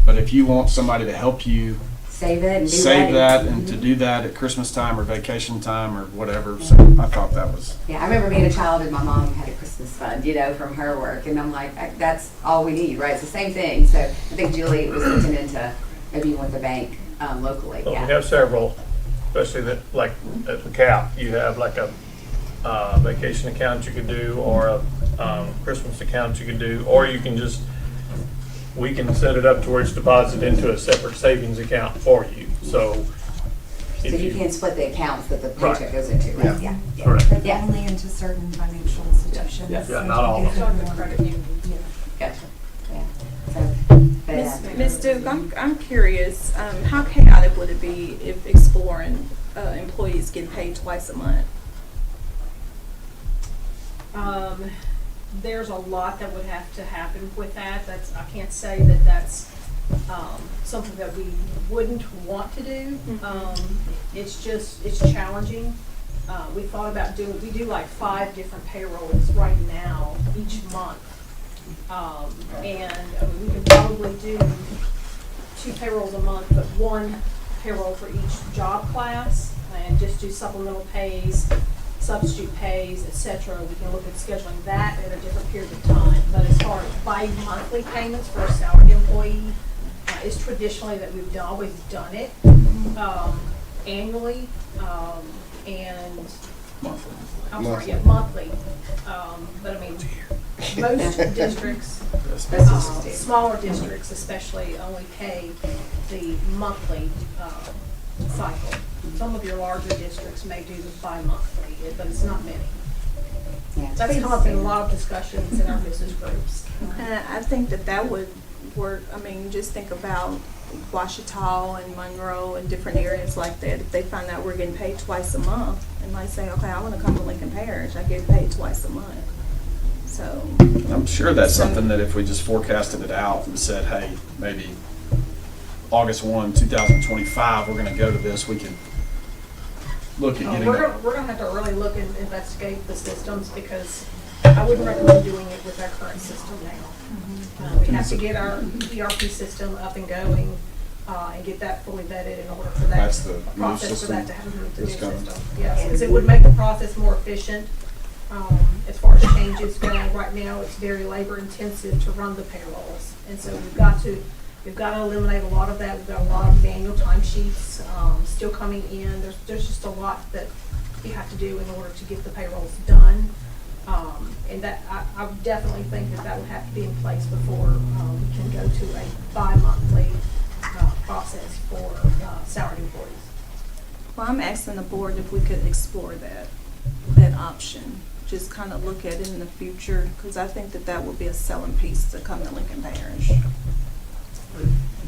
but if you want somebody to help you Save it and be save ready. that and to do that at Christmas time or vacation time or whatever. So I thought that was, Yeah, I remember being a child and my mom had a Christmas fund, from her work, and I'm like, that's all we need, right? It's the same thing. So I think Julie was looking into maybe you want the bank locally. Well, Yeah. we have several, especially that, like at the CAP, you have like a vacation account you could do, or a Christmas account you could do, or you can we can set it up to where it's deposited into a separate savings account for you. So So if you can split the accounts that the Right. paycheck goes into, right? Yeah. Yeah. Correct. But Yeah. only into certain financial institutions. Yeah, So not all you of can Like do the one. credit union. Gotcha. Yeah. So, but, Ms. Duke, I'm curious, how chaotic would it be if exploring employees get paid twice a month? There's a lot that would have to happen with that. I can't say that that's, something that we wouldn't want to do. It's challenging. We thought about we do like 5 different payrolls right now each month. And we can probably do 2 payrolls a month, but 1 payroll for each job class, and just do supplemental pays, substitute pays, et cetera. We can look at scheduling that at a different period of time. But as far as bi-monthly payments for a salaried employee, is traditionally that we've always done it annually, and I'm sorry, yeah, monthly. But I mean, most districts, smaller districts especially, only pay the monthly cycle. Some of your larger districts may do the bi-monthly, but it's not many. yeah, it's That's pretty come up in a standard. lot of discussions in our business groups. And I think that would work. I mean, just think about Ouachita and Monroe and different areas like that. If they find out we're getting paid twice a month, and might say, okay, I want to come to Lincoln Parish, I get paid twice a month. So, I'm sure that's something that if we just forecasted it out and said, hey, maybe August 1, 2025, we're gonna go to this, we could look at getting We're that. gonna have to really look and investigate the systems, because I wouldn't recommend doing it with our current system now. We have to get our ERP system up and going, and get that fully vetted in order for that That's the new process for system that to happen with the new that's coming. system. Yes, because it would make the process more efficient, as far as changes go. Right now, it's very labor intensive to run the payrolls. And so we've got to eliminate a lot of that. We've got a lot of manual timesheets, still coming in. There's just a lot that you have to do in order to get the payrolls done. And that, I definitely think that would have to be in place before, we can go to a bi-monthly, process for, salaried employees. Well, I'm asking the board if we could explore that option. Just kind of look at it in the future, because I think that would be a selling piece to come to Lincoln Parish.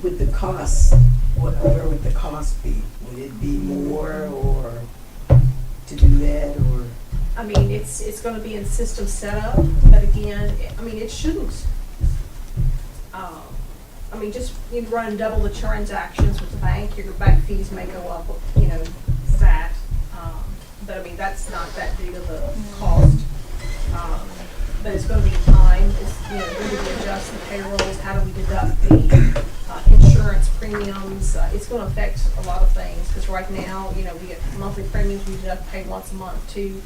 With the cost, where would the cost be? Would it be more or to do that or? I mean, it's gonna be in system setup, but again, it shouldn't. Just you run double the transactions with the bank, your bank fees may go up, that. But that's not that big of a cost. But it's gonna be time, when do we adjust the payrolls, how do we deduct the, insurance premiums? It's gonna affect a lot of things, because right now, we get monthly premiums, we deduct paid once a month to,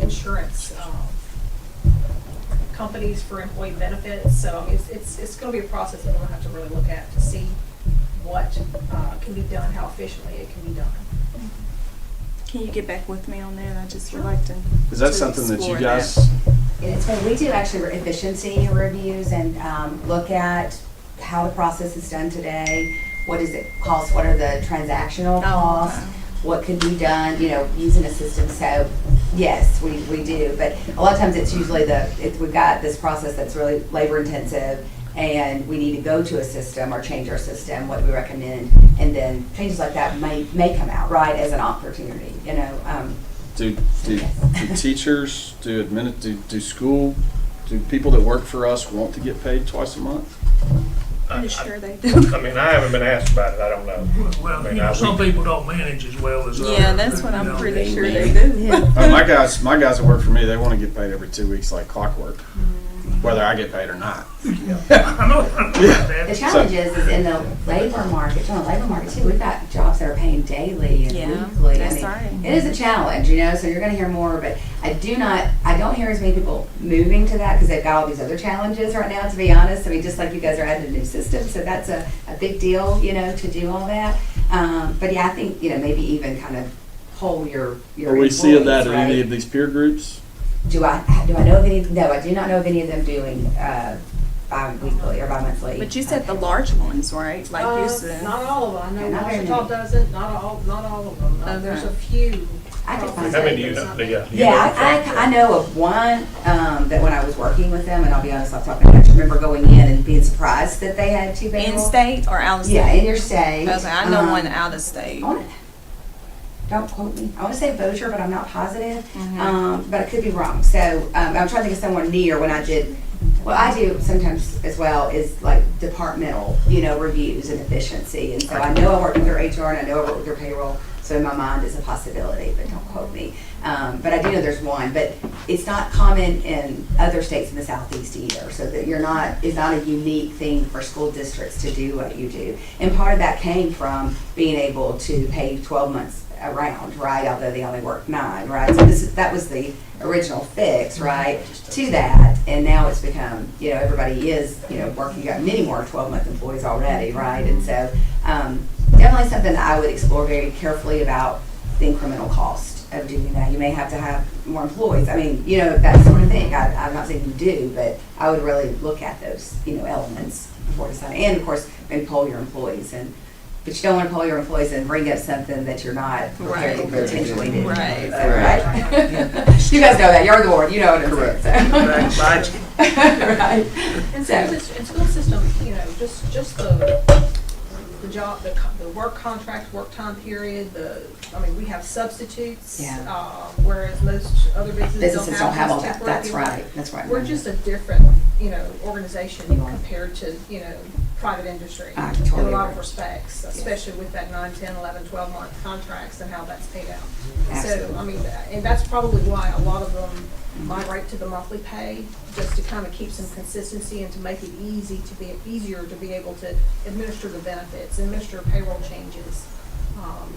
insurance, companies for employee benefits. So it's going to be a process that we're going to have to really look at to see what can be done, how efficiently it can be done. Can you get back with me on that? I just would like to. Is that to something that you explore guys, It's funny, we do actually efficiency reviews and look at how the process is done today. What does it cost? What are the transactional costs? okay. What could be done, using a system. So yes, we do. But a lot of times it's usually we've got this process that's really labor intensive and we need to go to a system or change our system. What do we recommend? And then changes like that may come out, right, as an opportunity, do teachers, do school, do people that work for us want to get paid twice a month? I'm sure they do. I haven't been asked about it, I don't know. Well, some people don't manage as well as others. Yeah, that's what I'm pretty sure they do. do. Oh, my guys that work for me, they want to get paid every 2 weeks like clockwork, whether I get paid or not. I know about that. The challenge is in the labor market, too, we've got jobs that are paying daily and Yeah, weekly. that's right. It is a challenge, so you're gonna hear more, but I don't hear as many people moving to that because they've got all these other challenges right now, to be honest. Just like you guys are adding a new system, so that's a big deal, to do all that. But yeah, I think, maybe even kind of poll your Are we seeing that employees, in any right? of these peer groups? Do I know of any? No, I do not know of any of them doing bi-weekly or bi-monthly. But you said the large ones, right? Like you said. Not all of them. I know Not very Washita many. does it. Not all of them. Okay. There's a few. I could find How many out. do you know? Yeah. Yeah, I know of one that when I was working with them, and I'll be honest, I remember going in and being surprised that they had two In payrolls. state or out of state? Yeah, in your state. Okay, I know one out of state. Don't quote me. I want to say Bossier, but I'm not positive. Mhm. But I could be wrong. So I'm trying to think of someone near when I did. What I do sometimes as well is like departmental, reviews and efficiency. And so I know I work with their HR and I know I work with their payroll. So in my mind it's a possibility, but don't quote me. But I do know there's one, but it's not common in other states in the Southeast either. So that it's not a unique thing for school districts to do what you do. And part of that came from being able to pay 12 months around, right? Although they only work 9, right? So that was the original fix, right? To that, and now it's become, everybody is, working. You got many more 12-month employees already, right? And so, definitely something that I would explore very carefully about the incremental cost of doing that. You may have to have more employees. That sort of thing. I'm not saying you do, but I would really look at those, elements before deciding. And of course, maybe poll your employees but you don't want to poll your employees and bring up something that you're not prepared to potentially do. Right. Right? You guys know that. You're the board. You know what I'm saying. Right. Right. And So- school system, just the job, the work contract, work time period, we have substitutes. Yeah. Whereas most other Businesses don't have all those that. temporary That's people. right. That's right. We're just a different, organization You are. compared to, private industry. I In totally a lot of agree. respects, especially with that 9, 10, 11, 12-month contracts and how that's paid out. Absolutely. So, and that's probably why a lot of them migrate to the monthly pay, just to kind of keep some consistency and to make it easier to be able to administer the benefits, administer payroll changes.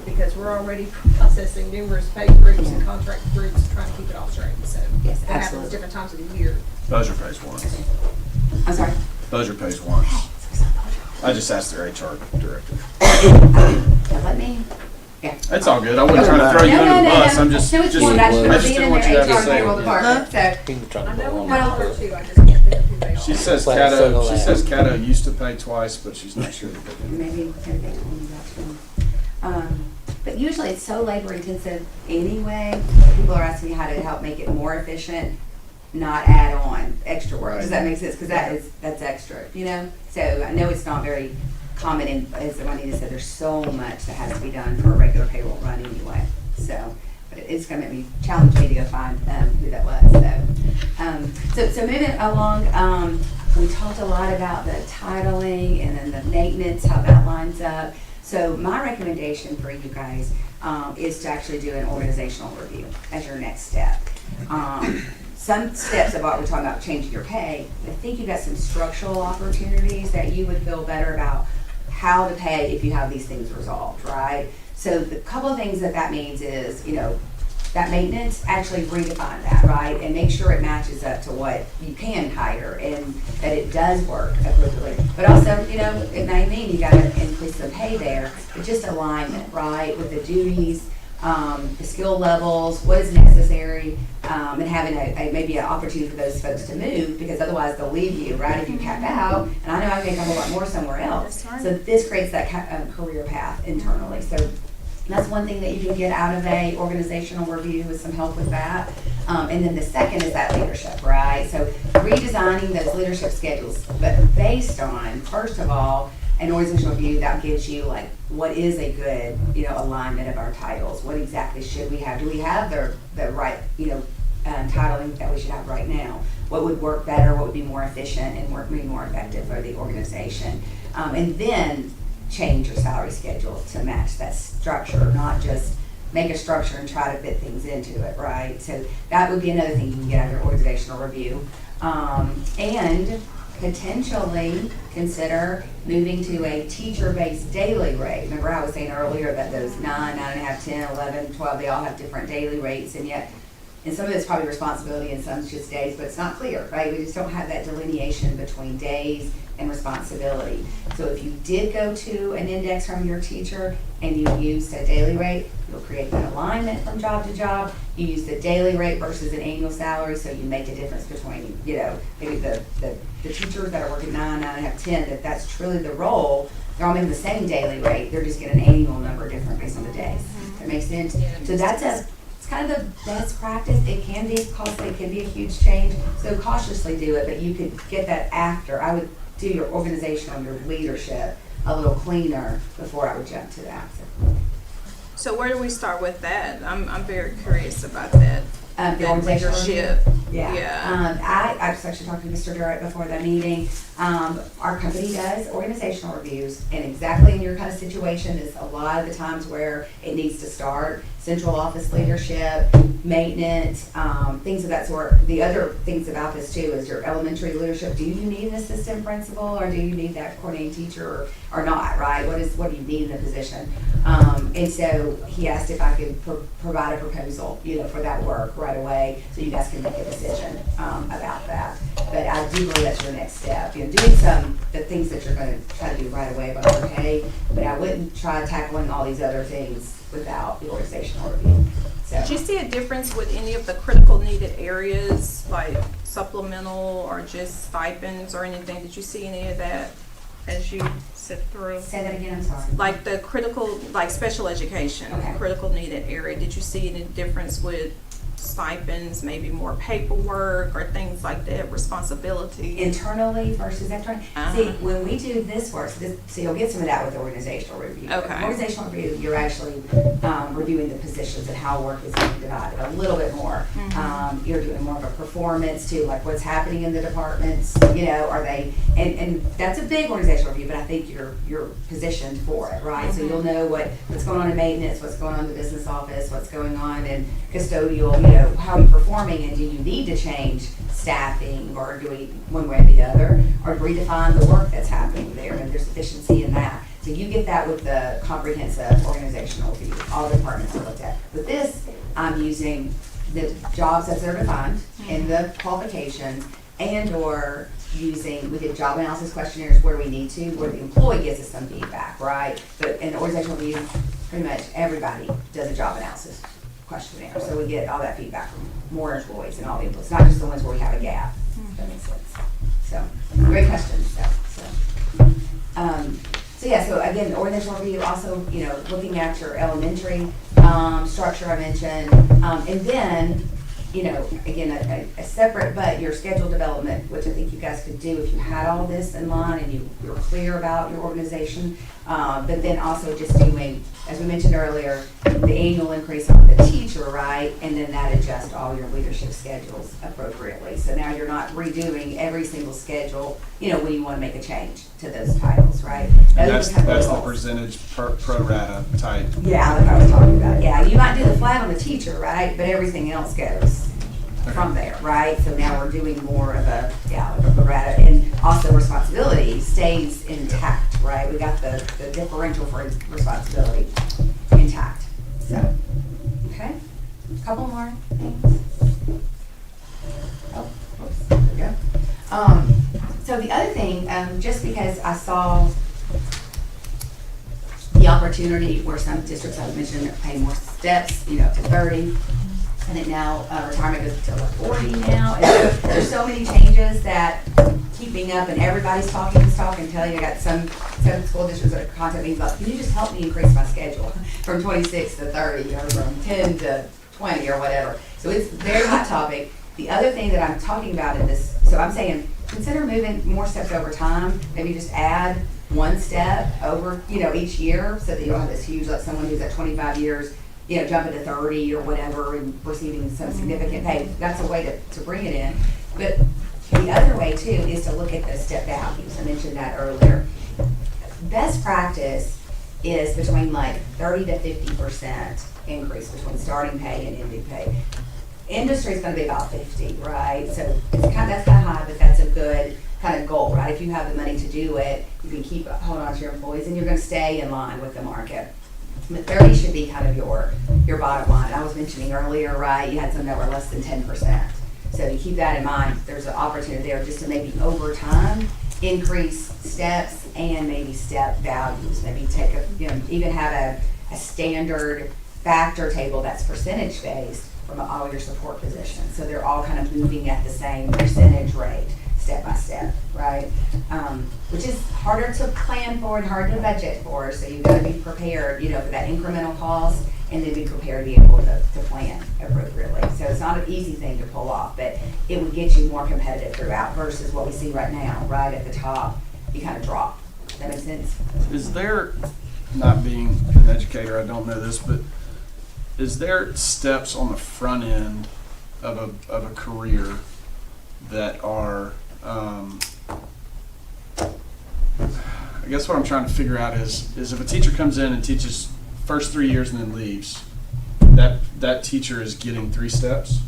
Because we're already processing numerous pay groups and contract groups, trying to keep it all straight, so. Yes, It happens absolutely. different times of the year. Buzzer pays once. I'm sorry. Buzzer pays once. I just asked their HR director. Now let me, yeah. That's all good. I wasn't trying to throw you under the bus. I'm just, No, it's fine. I I just being didn't in want you to their have to HR say payroll it. department, so. I know we have one or two, I just can't think of who they are. She says Play Cato, single she leg. says Cato used to pay twice, but she's not sure that they do. Maybe everything on that one. But usually it's so labor intensive anyway, people are asking me how to help make it more efficient, not add on extra work. Does that make sense? Cause that's extra, you know? So I know it's not very common, and as Juanita said, there's so much that has to be done for a regular payroll run anyway. So, but it's gonna make me, challenge me to go find, who that was, so moving along, we talked a lot about the titling and then the maintenance, how that lines up. So my recommendation for you guys, is to actually do an organizational review as your next step. Some steps of what we're talking about, changing your pay, I think you got some structural opportunities that you would feel better about how to pay if you have these things resolved, right? So the couple of things that means is, you know, that maintenance, actually redefine that, right? And make sure it matches up to what you can hire and that it does work appropriately. But also, you know, it may mean you gotta increase the pay there, but just alignment, right? With the duties, the skill levels, what is necessary, and having maybe an opportunity for those folks to move, because otherwise they'll leave you, right, if you cap out. And I know I can make a whole lot more somewhere else. That's right. Mm-hmm. So this creates that career path internally. So that's one thing that you can get out of a organizational review, with some help with that. And then the second is that leadership, right? So redesigning those leadership schedules, but based on, first of all, an organizational review that gives you like, what is a good, you know, alignment of our titles? What exactly should we have? Do we have the right, you know, titling that we should have right now? What would work better? What would be more efficient and be more effective for the organization? And then change your salary schedule to match that structure, not just make a structure and try to fit things into it, right? So that would be another thing you can get out of your organizational review. And potentially consider moving to a teacher-based daily rate. Remember I was saying earlier that those 9, 9.5, 10, 11, 12, they all have different daily rates, and yet, and some of it's probably responsibility and some's just days, but it's not clear, right? We just don't have that delineation between days and responsibility. So if you did go to an index from your teacher and you used a daily rate, you'll create that alignment from job to job. You use the daily rate versus an annual salary, so you make a difference between, you know, maybe the teachers that are working 9, 9.5, 10, that's truly the role. They're all making the same daily rate, they're just getting an annual number different based on the days. That makes sense? So it's kind of the best practice. It can be costly, it can be a huge change, so cautiously do it, but you could get that after. I would do your organizational, your leadership a little cleaner before I would jump to that. So where do we start with that? I'm very curious about that. The That organizational leadership. Yeah. Yeah. I just actually talked to Mr. Durrett before that meeting. Our company does organizational reviews, and exactly in your kind of situation is a lot of the times where it needs to start. Central office leadership, maintenance, things of that sort. The other things about this too is your elementary leadership. Do you need an assistant principal, or do you need that coordinating teacher, or not, right? What do you need in the position? And so he asked if I could provide a proposal, you know, for that work right away, so you guys can make a decision about that. But I do believe that's your next step. You know, doing the things that you're going to try to do right away by your pay, but I wouldn't try tackling all these other things without the organizational review. So. Did you see a difference with any of the critical needed areas, like supplemental or just stipends or anything? Did you see any of that as you sit through? Say that again, I'm sorry. Like the critical, like special education, Okay. critical needed area, did you see any difference with stipends, maybe more paperwork or things like that, responsibility? Internally versus externally. Uh-huh. See, when we do this work, so you'll get some of that with the organizational review. Okay. Organizational review, you're actually reviewing the positions and how work is being divided a little bit more. Mm-hmm. You're doing more of a performance too, like what's happening in the departments, you know, are they, and that's a big organizational review, but I think you're positioned for it, right? So you'll know what's going on in maintenance, what's going on in the business office, what's going on in custodial, you know, how are you performing, and do you need to change staffing, or do we one way or the other, or redefine the work that's happening there, and there's efficiency in that. So you get that with the comprehensive organizational view, all departments are looked at. With this, I'm using the jobs as they're defined and the qualifications, and/or using, we did job analysis questionnaires where we need to, where the employee gives us some feedback, right? But in the organizational view, pretty much everybody does a job analysis questionnaire, so we get all that feedback from more employees and all the employees, not just the ones where we have a gap, if that makes sense. So, great questions, so yeah, so again, the organizational review, also, looking at your elementary, structure I mentioned, and then, again, a separate, but your schedule development, which I think you guys could do if you had all this in line and you were clear about your organization, but then also just doing, as we mentioned earlier, the annual increase on the teacher, right? And then that adjusts all your leadership schedules appropriately. So now you're not redoing every single schedule, when you want to make a change to those titles, right? And Those that's are kind of the goals. percentage pro rata type. Yeah, like I was talking about. Yeah, you might do the flat on the teacher, right? But everything else goes from there, right? So now we're doing more of a, like a pro rata, and also responsibility stays intact, right? We got the differential for responsibility intact. So, okay, couple more things. Oh, whoops, there we go. So the other thing, just because I saw the opportunity where some districts I've mentioned pay more steps, to 30. And then now retirement goes to like 40 now. And so there's so many changes that keeping up, and everybody's talking this talk and telling you. I got some school districts that are contacting me about, can you just help me increase my schedule from 26 to 30 or from 10 to 20 or whatever. So it's a very hot topic. The other thing that I'm talking about in this, so I'm saying consider moving more steps over time. Maybe just add one step over, each year, so that you don't have this huge, like someone who's at 25 years, jumping to 30 or whatever and receiving some significant pay. That's a way to bring it in. But the other way too is to look at the step values. I mentioned that earlier. Best practice is between like 30 to 50% increase between starting pay and ending pay. Industry is going to be about 50, right? So that's kind of high, but that's a good kind of goal, right? If you have the money to do it, you can keep hold on to your employees, and you're going to stay in line with the market. But 30 should be kind of your bottom line. I was mentioning earlier, right, you had some that were less than 10%. So you keep that in mind. There's an opportunity there just to maybe over time increase steps and maybe step values. Maybe take even have a standard factor table that's percentage based from all your support positions. So they're all kind of moving at the same percentage rate, step by step, right? Which is harder to plan for and hard to budget for. So you've got to be prepared, for that incremental cost, and then be prepared to be able to plan appropriately. So it's not an easy thing to pull off, but it would get you more competitive throughout versus what we see right now, right at the top, you kind of drop. Does that make sense? Is there, not being an educator, I don't know this, but is there steps on the front end of a career that are, I guess what I'm trying to figure out is if a teacher comes in and teaches first 3 years and then leaves, that teacher is getting 3 steps?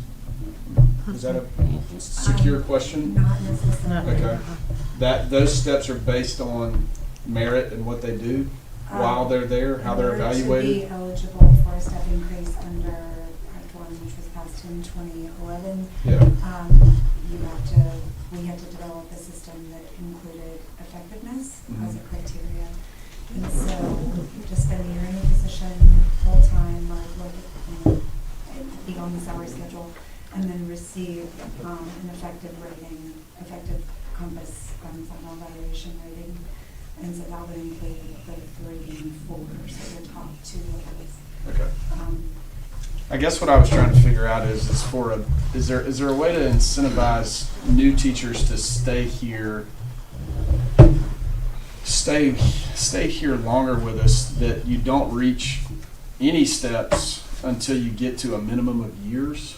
Is that a secure question? Not necessarily. Okay. Those steps are based on merit and what they do while they're there, how they're evaluated? To be eligible for a step increase under Act 1, which was passed in 2011, Yeah. we had to develop a system that included effectiveness as a criteria. And so to spend a year in the position full-time, be on the salary schedule, and then receive an effective rating, effective compass final evaluation rating. And so that would include the 3 and 4, so the top 2 levels. Okay. I guess what I was trying to figure out is there a way to incentivize new teachers to stay here longer with us, that you don't reach any steps until you get to a minimum of years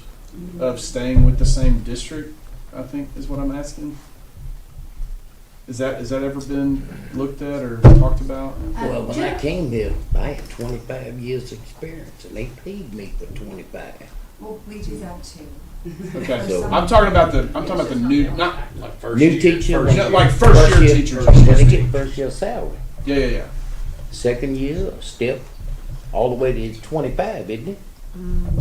of staying with the same district, I think is what I'm asking. Has that ever been looked at or talked about? Well, when I came here, I had 25 years experience, and they paid me for 25. Well, we do that too. Okay, So- I'm talking about the new, not New teacher, like first year teachers. When they get first year salary. Yeah. second year, step all the way to 25, isn't it?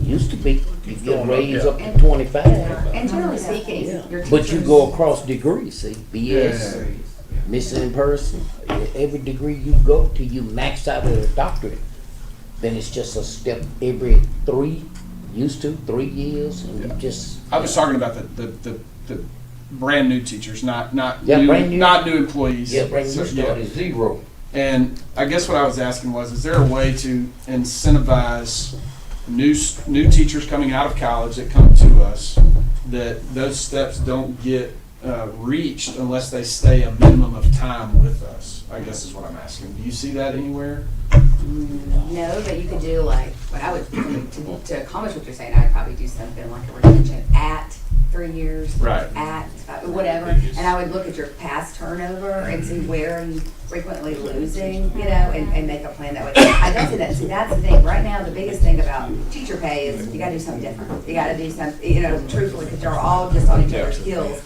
Used to be, you get going up, raised yeah. up to 25. And generally speaking, Yeah. your teachers. But you go across degrees, see, BS, Yeah. missing in person, every degree you go till you max out at a doctorate, then it's just a step every 3 years, and you just. I was talking about the brand new teachers, not Yeah, new, brand new. not new employees. Yeah, brand So, new start is 0. And I guess what I was asking was, is there a way to incentivize new teachers coming out of college that come to us, that those steps don't get reached unless they stay a minimum of time with us? I guess is what I'm asking. Do you see that anywhere? No, but you could do like, what I would, to accomplish what you're saying, I'd probably do something like a retention at 3 years. Right. At, whatever, and I would look at your past turnover and see where you frequently losing, you know, and make a plan that way. I don't see that, see, that's the thing, right now, the biggest thing about teacher pay is you gotta do something different. You gotta do something, you know, truthfully, because you're all just on each other's skills.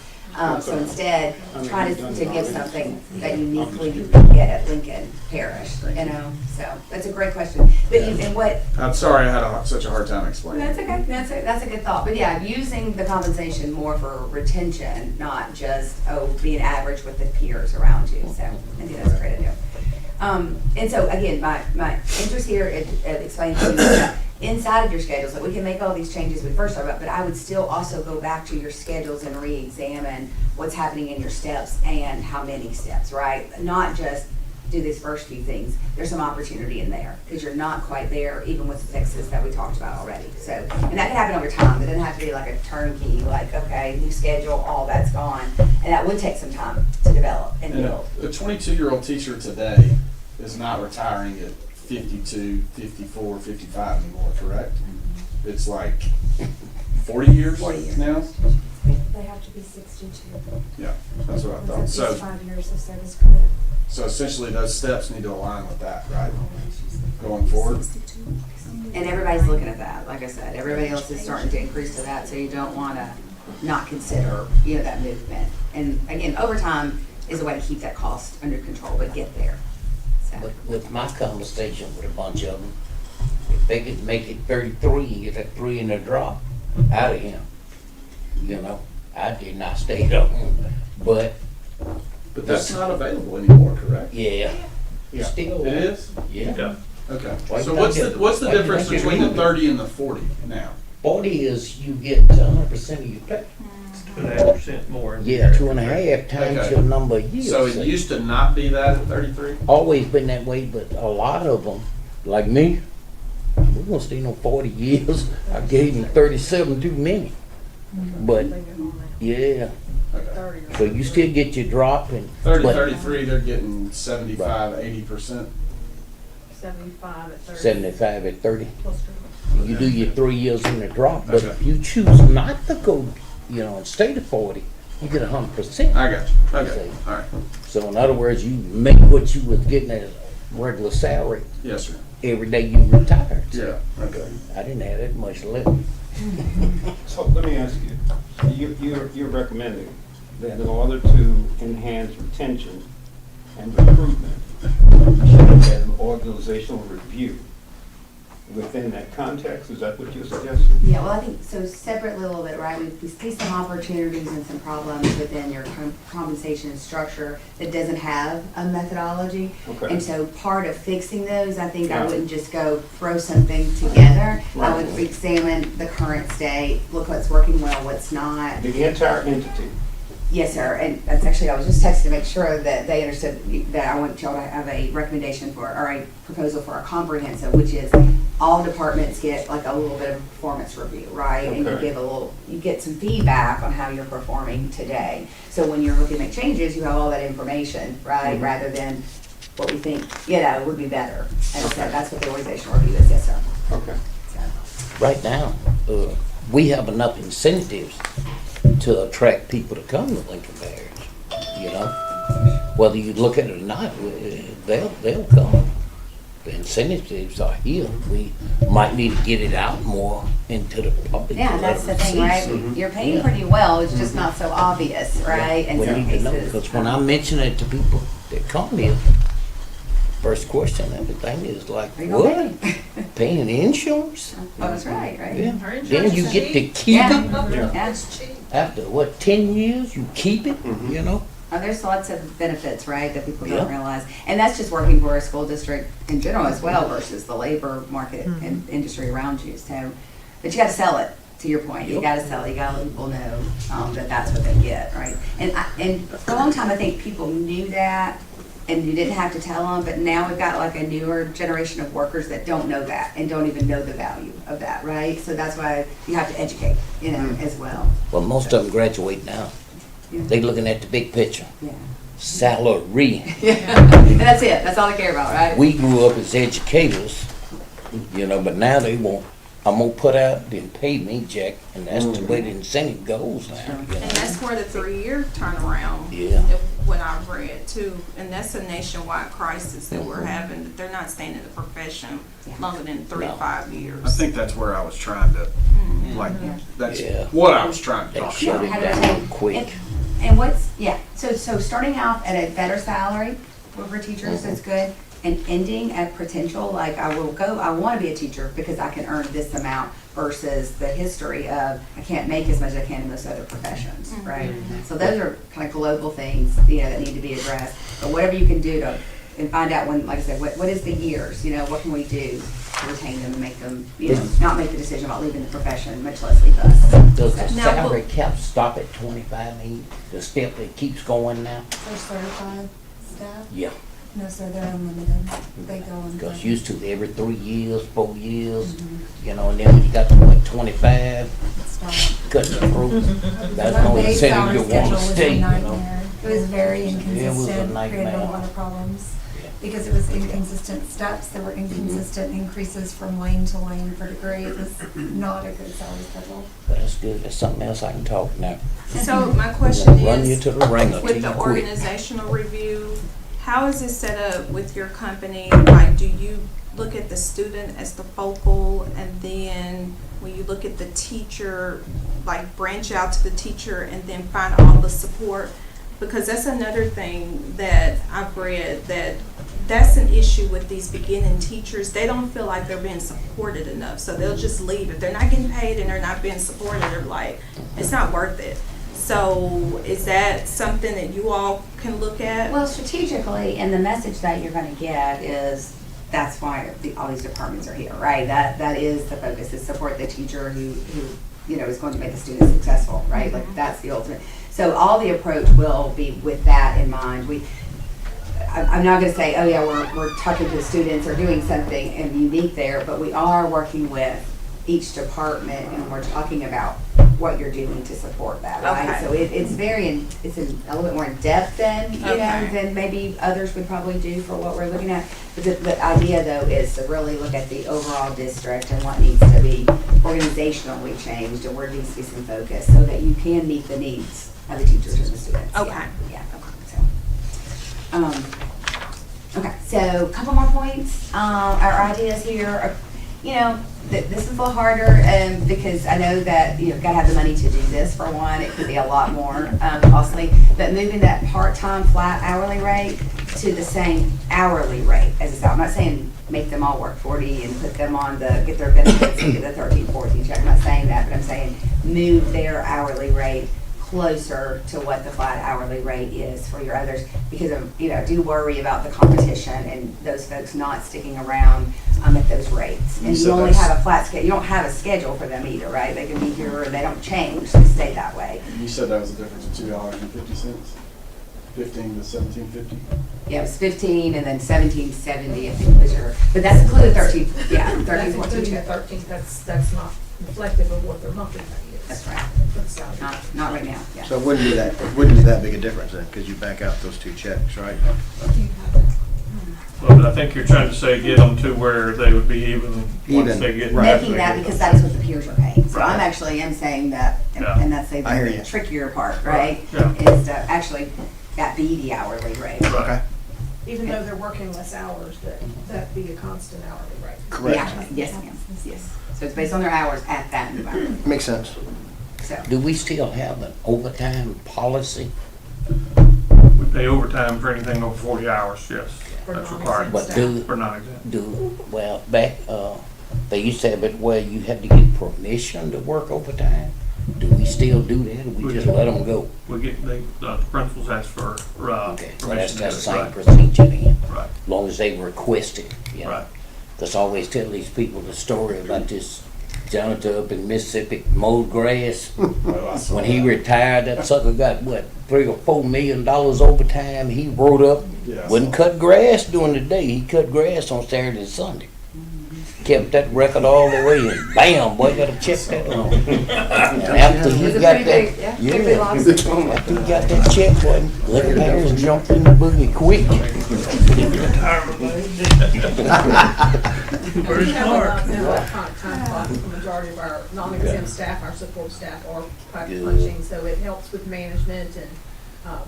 So instead, try to give something that uniquely you can get at Lincoln Parish, you know, so, that's a great question. But you, and what, I'm sorry I had such a hard time explaining. that's okay, that's a good thought, but yeah, using the compensation more for retention, not just, being average with the peers around you, so, I think that's a great idea. And so, again, my interest here, it explains to you that inside of your schedules, that we can make all these changes we first talked about, but I would still also go back to your schedules and re-examine what's happening in your steps and how many steps, right? Not just do these first few things. There's some opportunity in there, because you're not quite there, even with the fixes that we talked about already. So, and that can happen over time. It doesn't have to be like a turnkey, like, okay, new schedule, all that's gone. And that would take some time to develop and You build. know, a 22-year-old teacher today is not retiring at 52, 54, 55 anymore, correct? It's like 40 years 40 years. now? They have to be 62. Yeah, that's what I With thought. at least So, 5 years of service credit. so essentially those steps need to align with that, right? Going forward? And everybody's looking at that, like I said, everybody else is starting to increase to that, so you don't wanna not consider, you know, that movement. And again, overtime is a way to keep that cost under control, but get there, so. But with my conversation with a bunch of them, if they could make it 33 and get that 3 in the drop out of him, you know, I did not stay up. But But that's not available anymore, correct? yeah, still. It is? Yeah. Yeah. Okay. Why So you what's not the, what's the get- why you difference not get between the rid of 30 and the 40 now? 40 is you get 100% of your pay. 2.5% more. Yeah, 2.5 times Okay. your number of years. So it used to not be that at 33? Always been that way, but a lot of them, like me, we're gonna stay no 40 years. I gave them 37 too many. But yeah, Okay. so you still get your drop and 30, but 33, they're getting 75, 80%. 75 at 30. 75 at 30. Plus two. You do your 3 years in the drop, but Okay. if you choose not to go, you know, and stay to 40, you get 100%. I got you. Okay. All right. So in other words, you make what you was getting as regular salary Yes, sir. every day you retired. Yeah. Okay. I didn't have that much left. So let me ask you, you're recommending that in order to enhance retention and recruitment, you should have an organizational review within that context? Is that what you're suggesting? Yeah, well, I think, so separate little bit, right, we see some opportunities and some problems within your compensation structure that doesn't have a methodology. Okay. And so part of fixing those, I think I Yeah. wouldn't just go throw something together. I Right. would examine the current state, look what's working well, what's not. The entire entity? Yes, sir, and that's actually, I was just texting to make sure that they understood that I want y'all to have a recommendation for, or a proposal for a comprehensive, which is all departments get like a little bit of performance review, right? And you Okay. give you get some feedback on how you're performing today. So when you're looking to make changes, you have all that information, right? Mhm. Rather than what we think, you know, would be better. And so that's what the organizational review is, yes, sir. Okay. So. Right now, we have enough incentives to attract people to come to Lincoln Parish, you know? Whether you look at it or not, they'll come. The incentives are here. We might need to get it out more into the public. Yeah, to let that's the them thing, see. right? You're paying Yeah. pretty well, it's just not so obvious, right? In We some need to know, cases. because when I mention it to people that come here, First question, everything is like, Are you gonna what? pay? Paying insurance? Oh, that's right, right? Yeah. Our insurance Then you is get to cheap. keep Yeah. it? Yeah. It's cheap. After, what, 10 years, you keep it, you know? There's lots of benefits, right, that people Yeah. don't realize. And that's just working for a school district in general as well versus the labor market and industry around you. So, but you gotta sell it, to your point. You Yep. gotta sell it, you gotta let people know, that that's what they get, right? And for a long time, I think people knew that and you didn't have to tell them, but now we've got like a newer generation of workers that don't know that and don't even know the value of that, right? So that's why you have to educate, as well. Well, most of them graduate now. Yeah. They looking at the big picture. Yeah. Salary. And that's it, that's all they care about, right? We grew up as educators, you know, but now they want, I'm gonna put out, then pay me, Jack, and that's the way the incentive goes now, you And know? that's where the 3-year turnaround, Yeah. when I read too, and that's a nationwide crisis that we're having, that they're not staying in the profession longer than 3 to No. 5 years. I think that's where I was trying to, like, that's Yeah. what I was trying to They talk shut about. it down quick. And what's, so starting out at a better salary for teachers is good, and ending at potential, like I wanna be a teacher because I can earn this amount versus the history of, I can't make as much as I can in most other professions, right? So those are kind of global things, that need to be addressed, but whatever you can do to, and find out when, like I said, what is the years, what can we do to retain them and make them, not make the decision about leaving the profession, much less leave us. Does the Now, salary cap stop at 25, the step that keeps going now? For certified staff? Yeah, No, sir, they're unlimited. They go unlimited. because used to every 3 years, 4 years, and then when you got to what, 25, Stop. cutting the throat. That's My no base incentive salary to want schedule to was a stay, you know? nightmare. It was very It was a inconsistent, created a nightmare. lot of problems. Yeah. Because it was inconsistent steps, there were inconsistent increases from lane to lane for degree. It was not a good salary schedule. But that's good, that's something else I can talk now. So my question Run you is, to the ringer till with you the quit. organizational review, how is it set up with your company? Like, do you look at the student as the focal, and then when you look at the teacher, like branch out to the teacher and then find all the support? Because that's another thing that I've read, that's an issue with these beginning teachers. They don't feel like they're being supported enough, so they'll just leave. If they're not getting paid and they're not being supported, they're like, it's not worth it. So is that something that you all can look at? Well, strategically, and the message that you're gonna get is, that's why all these departments are here, right? That is the focus, is support the teacher who is going to make the student successful, right? Like, that's the ultimate. So all the approach will be with that in mind. I'm not gonna say, oh yeah, we're talking to the students or doing something unique there, but we are working with each department and we're talking about what you're doing to support that, right? Okay. So it's a little bit more in depth than maybe others would probably do for what we're looking at. But the idea though is to really look at the overall district and what needs to be organizationally changed and where needs to be some focus so that you can meet the needs of the teachers and the students. Okay. Yeah. Okay, so a couple more points. Our ideas here are, this is a little harder, because I know that you've got to have the money to do this for one. It could be a lot more costly, but moving that part-time flat hourly rate to the same hourly rate as a salary. I'm not saying make them all work 40 and put them on get their benefits and get the 13, 14 check. I'm not saying that, but I'm saying move their hourly rate closer to what the flat hourly rate is for your others, because I do worry about the competition and those folks not sticking around at those rates. And you only have a flat schedule. You don't have a schedule for them either, right? They can be here and they don't change. They stay that way. You said that was the difference of $2.50, 15 to 17.50. Yeah, it was 15 and then 17.70 I think was your, but that's included 13. Yeah, 13, That's 14 including check. the 13, that's not reflective of what their monthly pay is. That's right. For the salary. Not right now. Yeah. So it wouldn't be that big a difference then, because you back out those two checks, right? Well, but I think you're trying to say get them to where they would be even once Even, they get. right. after Making they that get because them. that is what the peers are paying. So Right. I'm saying that, Yeah. and that's the I hear you. trickier part, right? Yeah. Is to actually that be the hourly rate. Okay. Even though they're working less hours, that be a constant hourly rate. Correct. Yeah, yes, ma'am, yes. So it's based on their hours at that environment, Makes sense. so. Do we still have an overtime policy? We pay overtime for anything over 40 hours, yes. For That's non-exempt required. But staff. do, For non-exempt. well, back, they used to have it where you had to get permission to work overtime. Do we still do that, or we just let them go? We get, the principals ask for, Okay, well, that's permission to the do it, same right. procedure then, Right, as long as they request it, you know. right. Cause I always tell these people the story about this janitor up in Mississippi mowed grass. When he retired, that sucker got what, $3 or $4 million overtime. He wrote up, Yeah. wouldn't cut grass during the day. He cut grass on Saturday and Sunday. Kept that record all the way, and bam, boy, gotta check that on. And after he It's a got pretty that, big, yeah, yeah, pretty big lobster. after he got that check, boy, little parents jumped in the boogie quick. Pretty We have smart. an electronic time clock. The majority of our non-exempt staff, our support staff are Good. punching, so it helps with management and,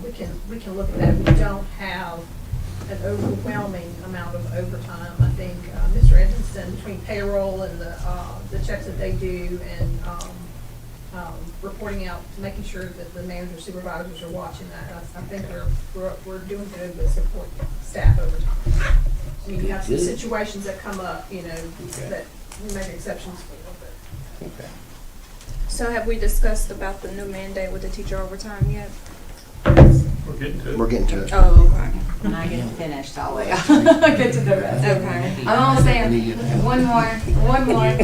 we can look at that. We don't have an overwhelming amount of overtime. I think, Mr. Edmondson, between payroll and the checks that they do and, reporting out, making sure that the manager supervisors are watching that, I think we're doing good with support staff overtime. I mean, you have some Good. situations that come up, you know, that we make exceptions for, but. Okay. So have we discussed about the new mandate with the teacher overtime yet? We're getting to it. We're getting to it. Oh, okay. When I get finished, I'll get to the rest. Okay. I'm almost there. One more.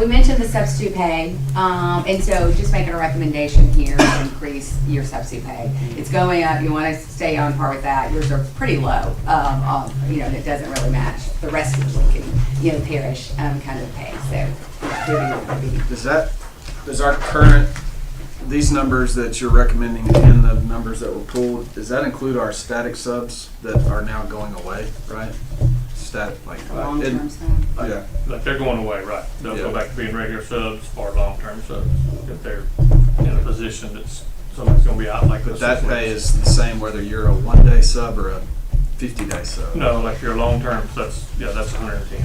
We mentioned the substitute pay, and so just making a recommendation here to increase your substitute pay. It's going up, you wanna stay on par with that. Yours are pretty low, you know, and it doesn't really match the rest of the Lincoln, you know, parish, kind of pay, so. Does our current, these numbers that you're recommending and the numbers that were pulled, does that include our static subs that are now going away, right? Like, Long-term stuff. yeah, Like they're going away, right? They'll go Yeah. back to being regular subs or long-term subs if they're in a position that's somebody's gonna be out like but this. that pay is the same whether you're a 1-day sub or a 50-day sub. No, like your long-term, that's 110.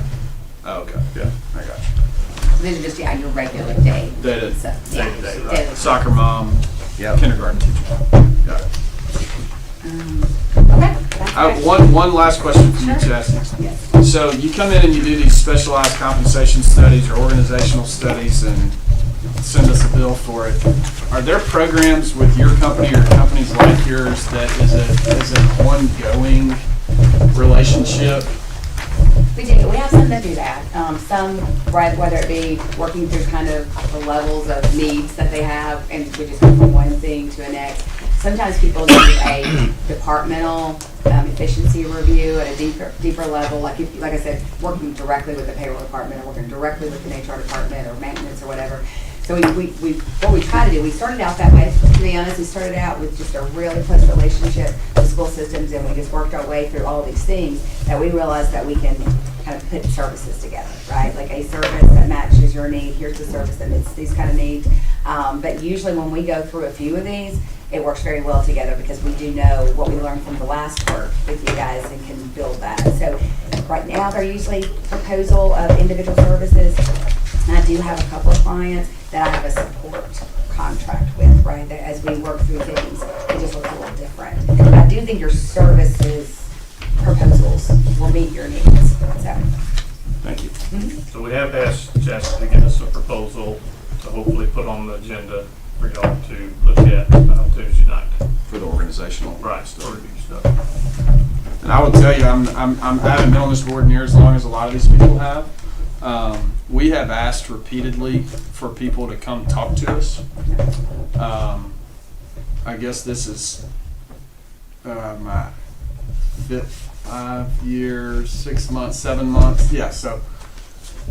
Oh, okay. Yeah. I got you. These are just, yeah, your regular day. Day-to- So, yeah. day-to-day, right. Daily. Soccer mom, Yep. kindergarten teacher. Got it. Okay. that's great. One last question for you, Sure. Chastity. Yes. So you come in and you do these specialized compensation studies or organizational studies and send us a bill for it. Are there programs with your company or companies like yours that is an ongoing relationship? We do. We have some that do that. Some, right, whether it be working through kind of the levels of needs that they have, and we just go from one thing to the next. Sometimes people need a departmental efficiency review at a deeper level, like I said, working directly with the payroll department, or working directly with an HR department, or maintenance, or whatever. So what we try to do, we started out that way, to be honest. We started out with just a really close relationship with school systems, and we just worked our way through all these things that we realized that we can kind of put services together, right? Like a service that matches your need, here's the service that meets these kind of needs. But usually when we go through a few of these, it works very well together because we do know what we learned from the last work with you guys and can build that. So right now, they're usually proposal of individual services. And I do have a couple of clients that I have a support contract with, right? That as we work through things, it just looks a little different. But I do think your services proposals will meet your needs, so. Thank you. So we have asked Chastity to give us a proposal to hopefully put on the agenda for y'all to look at Tuesday night. For the organizational. Right, story stuff. And I will tell you, I haven't been on this board near as long as a lot of these people have. We have asked repeatedly for people to come talk to us. I guess this is my 5 years, 6 months, 7 months. Yeah, so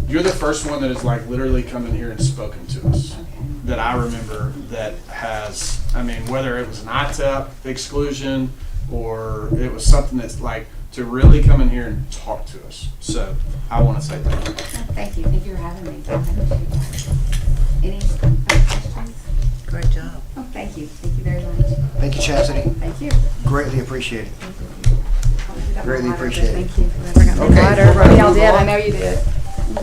you're the first one that has like literally come in here and spoken to us that I remember that has, I mean, whether it was an ITEP exclusion or it was something that's like to really come in here and talk to us. So I want to say thank you. Thank you. Thank you for having me. Any other questions? Great job. Oh, thank you. Thank you very much. Thank you, Chastity. Thank you. Greatly appreciate it. Greatly appreciate it. Thank you. Okay. Okay, we're gonna Y'all move did. on. I know you did.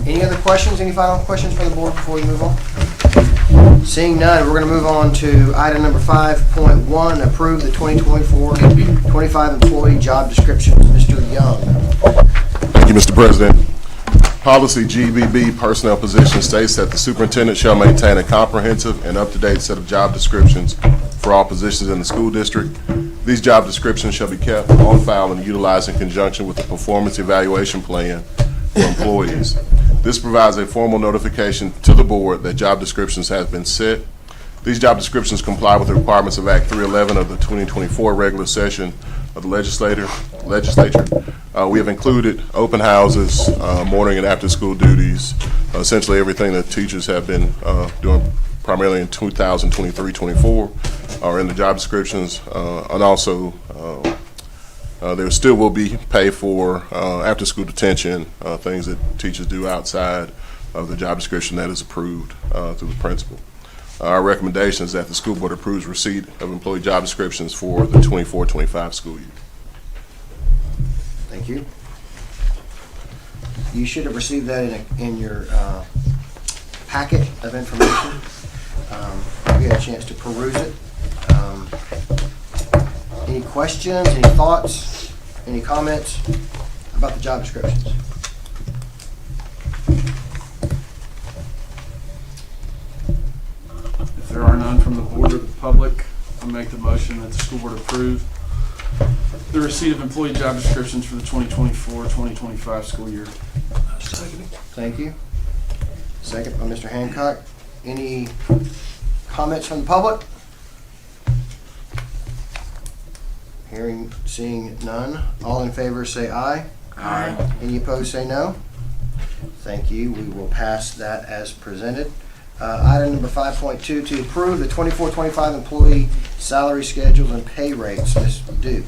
Any other questions? Any final questions from the board before we move on? Seeing none, we're going to move on to item number 5.1, approve the 2024-25 employee job descriptions. Mr. Young. Thank you, Mr. President. Policy GBB personnel position states that the superintendent shall maintain a comprehensive and up-to-date set of job descriptions for all positions in the school district. These job descriptions shall be kept on file and utilized in conjunction with the performance evaluation plan for employees. This provides a formal notification to the board that job descriptions have been set. These job descriptions comply with the requirements of Act 311 of the 2024 regular session of the legislature. We have included open houses, morning and after-school duties, essentially everything that teachers have been doing primarily in 2023-24 are in the job descriptions, and also there still will be pay for after-school detention, things that teachers do outside of the job description that is approved through the principal. Our recommendation is that the school board approves receipt of employee job descriptions for the 24-25 school year. Thank you. You should have received that in your packet of information. We had a chance to peruse it. Any questions, any thoughts, any comments about the job descriptions? If there are none from the board or the public, I'll make the motion that the school board approve the receipt of employee job descriptions for the 2024-2025 school year. Thank you. Second by Mr. Hancock. Any comments from the public? Seeing none. All in favor say aye. Aye. Any opposed say no. Thank you. We will pass that as presented. Item number 5.2, to approve the 24-25 employee salary schedules and pay rates. Ms. Duke.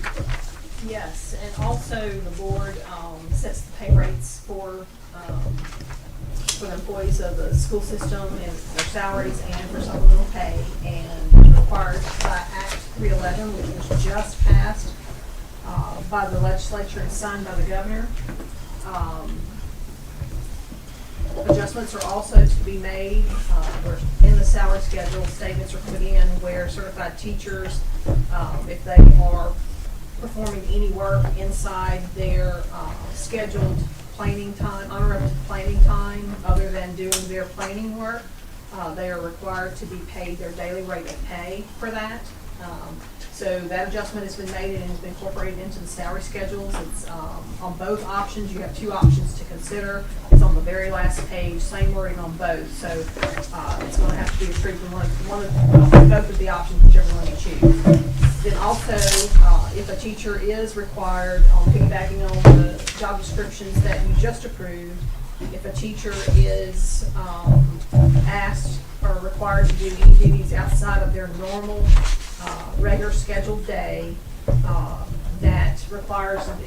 Yes, and also the board sets the pay rates for the employees of the school system and their salaries and for supplemental pay, and required by Act 311, which was just passed by the legislature and signed by the governor. Adjustments are also to be made in the salary schedule. Statements are put in where certified teachers, if they are performing any work inside their scheduled planning time, uninterrupted planning time, other than doing their planning work, they are required to be paid their daily rate of pay for that. So that adjustment has been made and has been incorporated into the salary schedules. It's on both options. You have two options to consider. It's on the very last page, same wording on both. So it's going to have to be approved in both of the options, whichever one you choose. Then also, if a teacher is required, on piggybacking on the job descriptions that you just approved, if a teacher is asked or required to do any duties outside of their normal regular scheduled day, that requires them,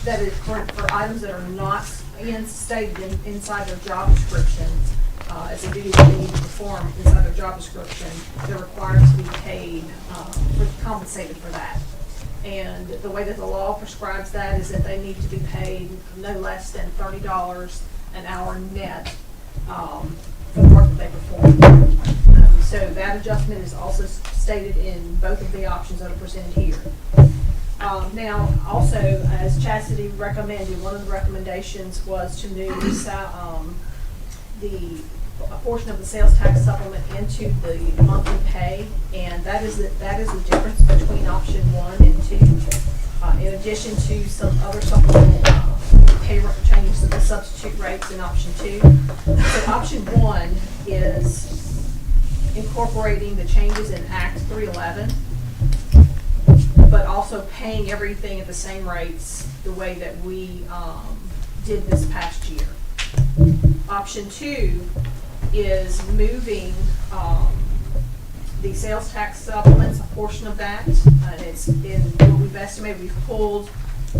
that is for items that are not stated inside their job description, as a duty that they need to perform inside their job description, they're required to be paid, compensated for that. And the way that the law prescribes that is that they need to be paid no less than $30 an hour net for the work that they perform. So that adjustment is also stated in both of the options that are presented here. Now, also, as Chastity recommended, one of the recommendations was to move a portion of the sales tax supplement into the monthly pay, and that is the difference between option 1 and 2. In addition to some other supplemental pay changes to the substitute rates in option 2. So option 1 is incorporating the changes in Act 311, but also paying everything at the same rates the way that we did this past year. Option 2 is moving the sales tax supplements, a portion of that, and it's in what we've estimated. We've pulled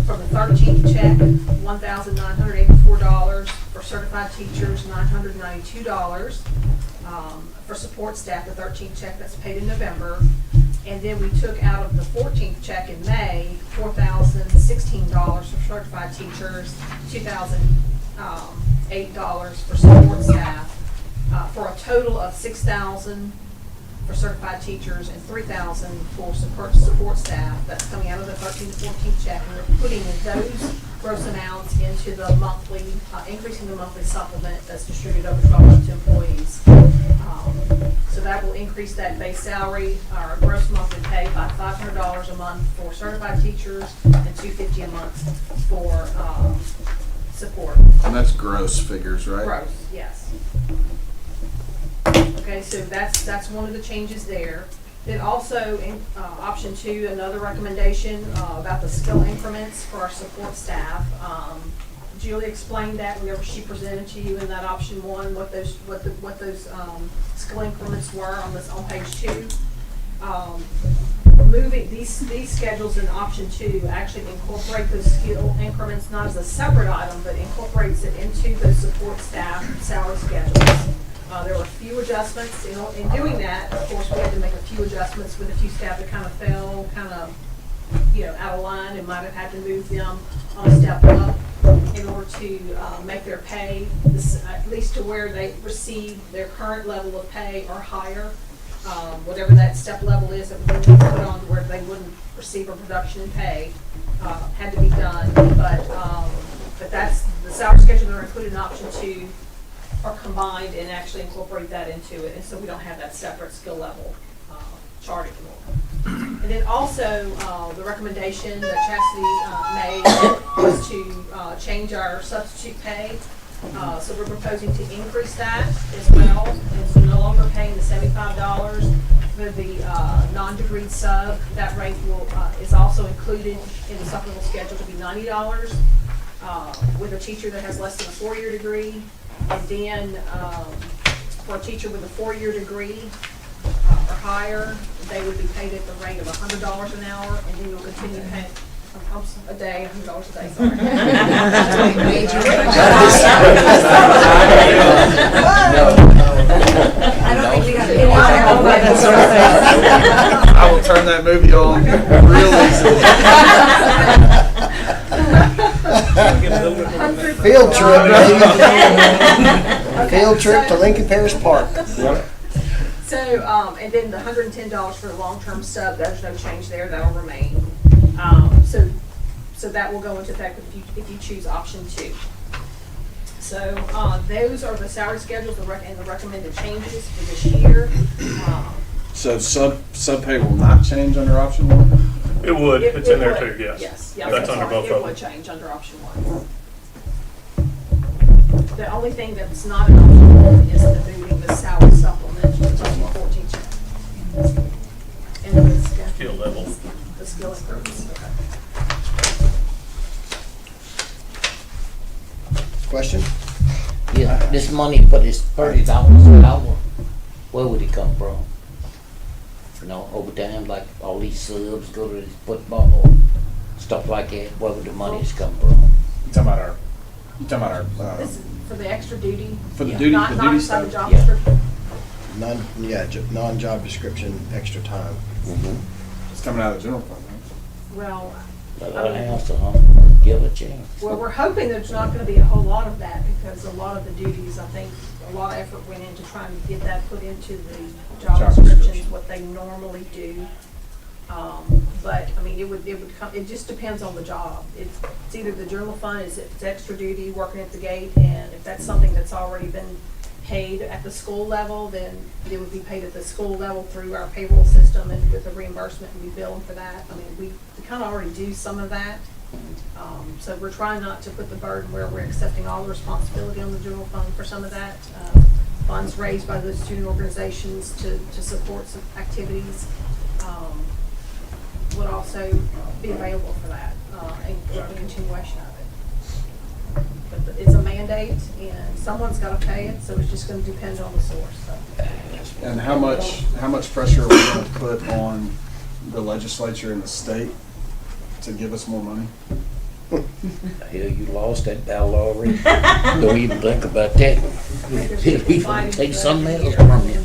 from the 13th check $1,984 for certified teachers, $992 for support staff, the 13th check that's paid in November, and then we took out of the 14th check in May $4,016 for certified teachers, $2,008 for support staff, for a total of $6,000 for certified teachers and $3,000 for support staff. That's coming out of the 13 to 14 check. And we're putting those gross amounts into the monthly, increasing the monthly supplement that's distributed over 12 months to employees. So that will increase that base salary, our gross monthly pay by $500 a month for certified teachers and $250 a month for support. And that's gross figures, right? Gross, yes. Okay, so that's one of the changes there. Then also in option 2, another recommendation about the skill increments for our support staff. Julie explained that whenever she presented to you in that option 1, what those skill increments were on page 2. Moving these schedules in option 2 actually incorporate those skill increments not as a separate item, but incorporates it into the support staff salary schedules. There were a few adjustments. In doing that, of course, we had to make a few adjustments with a few staff that kind of fell, out of line, and might have had to move them on a step up in order to make their pay at least to where they receive their current level of pay or higher. Whatever that step level is that we need to put on where they wouldn't receive a reduction in pay had to be done. But that's the salary schedule that are included in option 2 are combined and actually incorporate that into it, and so we don't have that separate skill level chart anymore. And then also the recommendation that Chastity made was to change our substitute pay. So we're proposing to increase that as well, and so no longer paying the $75 for the non-degreed sub. That rate is also included in the supplemental schedule to be $90 with a teacher that has less than a 4-year degree, and then for a teacher with a 4-year degree or higher, they would be paid at the rate of $100 an hour, and then you'll continue paying. A day, $100 a day, sorry. I don't think we have any. I will turn that movie on real easy. Field trip, baby. Field trip to Lincoln Parish Park. Yep. So, and then the $110 for the long-term sub, there's no change there, that'll remain. So that will go into effect if you choose option 2. So those are the salary schedules and the recommended changes for this year. So sub pay will not change under option 1? It would, it's in there would. too, yes. Yes, That's under both it of would them. change under option 1. The only thing that's not in option 1 is the moving the salary supplement to the 13-14 check. And the Skill level. The skill improvements. Okay. Question? Yeah, this money for this $30 an hour, where would it come from? Overtime, like all these subs go to this football, stuff like that, where would the monies come from? You talking about our This is for the extra duty. for the Yeah. duty, Not the duty inside the stuff? job Yeah. description. Non-job description, extra time. It's coming out of the general fund, right? Well, But I answer, give a chance. well, we're hoping there's not gonna be a whole lot of that, because a lot of the duties, I think, a lot of effort went into trying to get that put into the job descriptions, what they normally do. But, I mean, it would come, it just depends on the job. It's either the general fund, if it's extra duty, working at the gate, and if that's something that's already been paid at the school level, then it would be paid at the school level through our payroll system, and with the reimbursement, and we bill them for that. I mean, we kind of already do some of that. So we're trying not to put the burden where we're accepting all the responsibility on the general fund for some of that. Funds raised by those student organizations to support some activities would also be available for that, and the continuation of it. But it's a mandate, and someone's got to pay it, so it's just going to depend on the source. So. And how much pressure are we going to put on the legislature and the state to give us more money? Hell, you lost that battle already. Don't even think about that. We gonna take something else from you.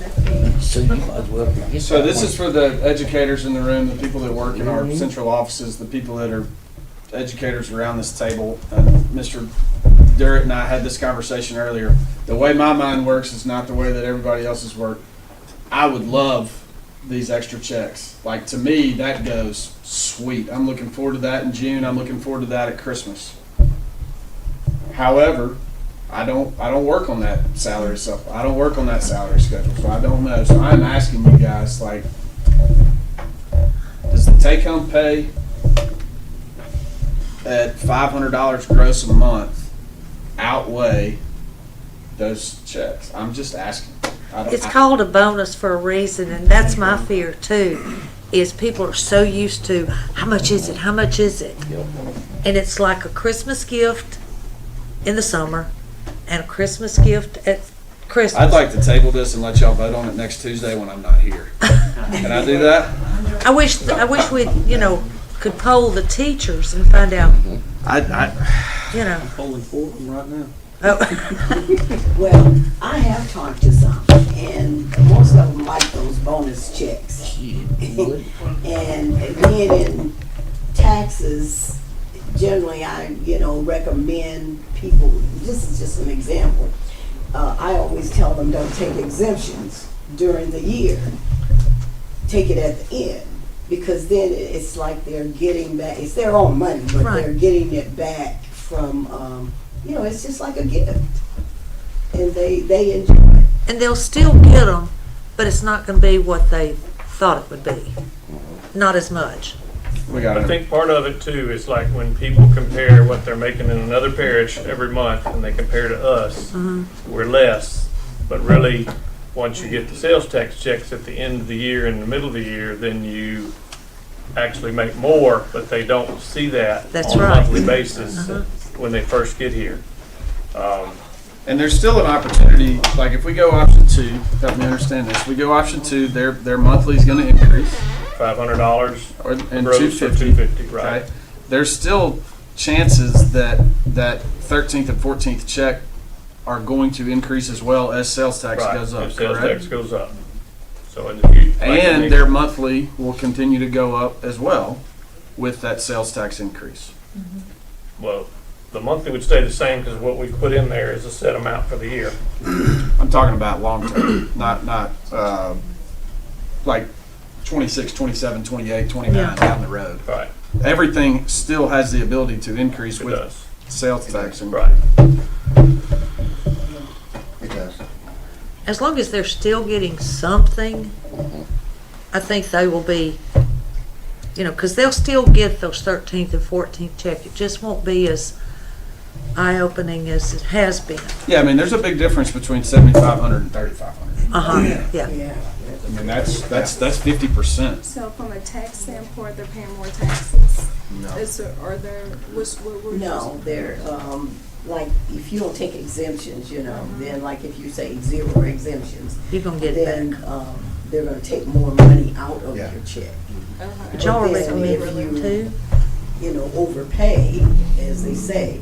So you might as well forget. So that this one. is for the educators in the room, the people that work in our central offices, the people that are educators around this table. Mr. Durrett and I had this conversation earlier. The way my mind works is not the way that everybody else's work. I would love these extra checks. Like, to me, that goes sweet. I'm looking forward to that in June. I'm looking forward to that at Christmas. However, I don't work on that salary stuff. I don't work on that salary schedule, so I don't know. So I'm asking you guys, like, does the take-home pay at $500 gross a month outweigh those checks? I'm just asking. It's called a bonus for a reason, and that's my fear too, is people are so used to, how much is it, how much is it? And it's like a Christmas gift in the summer and a Christmas gift at Christmas. I'd like to table this and let y'all vote on it next Tuesday when I'm not here. Can I do that? I wish we, could poll the teachers and find out, Polling for them right now. Well, I have talked to some, and most of them like those bonus checks. And being in taxes, generally I, recommend people, this is just an example. I always tell them don't take exemptions during the year. Take it at the end, because then it's like they're getting back, it's their own money, but they're getting it back from, it's just like a gift. And they enjoy it. and they'll still get them, but it's not going to be what they thought it would be. Not as much. I think part of it too is like when people compare what they're making in another parish every month and they compare to us, we're less. But really, once you get the sales tax checks at the end of the year and the middle of the year, then you actually make more, but they don't see that on a monthly basis when they first get here. And there's still an opportunity, like if we go option 2, help me understand this, we go option 2, their monthly is going to increase. $500 and gross $250, $250, right? Okay? There's still chances that 13th and 14th check are going to increase as well as sales tax goes up, If sales correct? tax goes up. So in the future, And their monthly will continue to go up as well with that sales tax increase. well, the monthly would stay the same because what we put in there is a set amount for the year. I'm talking about long term, not like 26, 27, 28, 29 down the road. Right. Everything still has the ability to increase It with does. sales tax. Right. It does. As long as they're still getting something, I think they will be, because they'll still get those 13th and 14th check. It just won't be as eye-opening as it has been. Yeah, I mean, there's a big difference between 7,500 and 3,500. Yeah. I mean, that's 50%. So from a tax standpoint, they're paying more taxes? No. No, they're, like, if you don't take exemptions, then like if you say 0 exemptions, You're going to get it then, back. they're gonna take more money out of your check. But y'all are But then recommending if too? Overpay, as they say,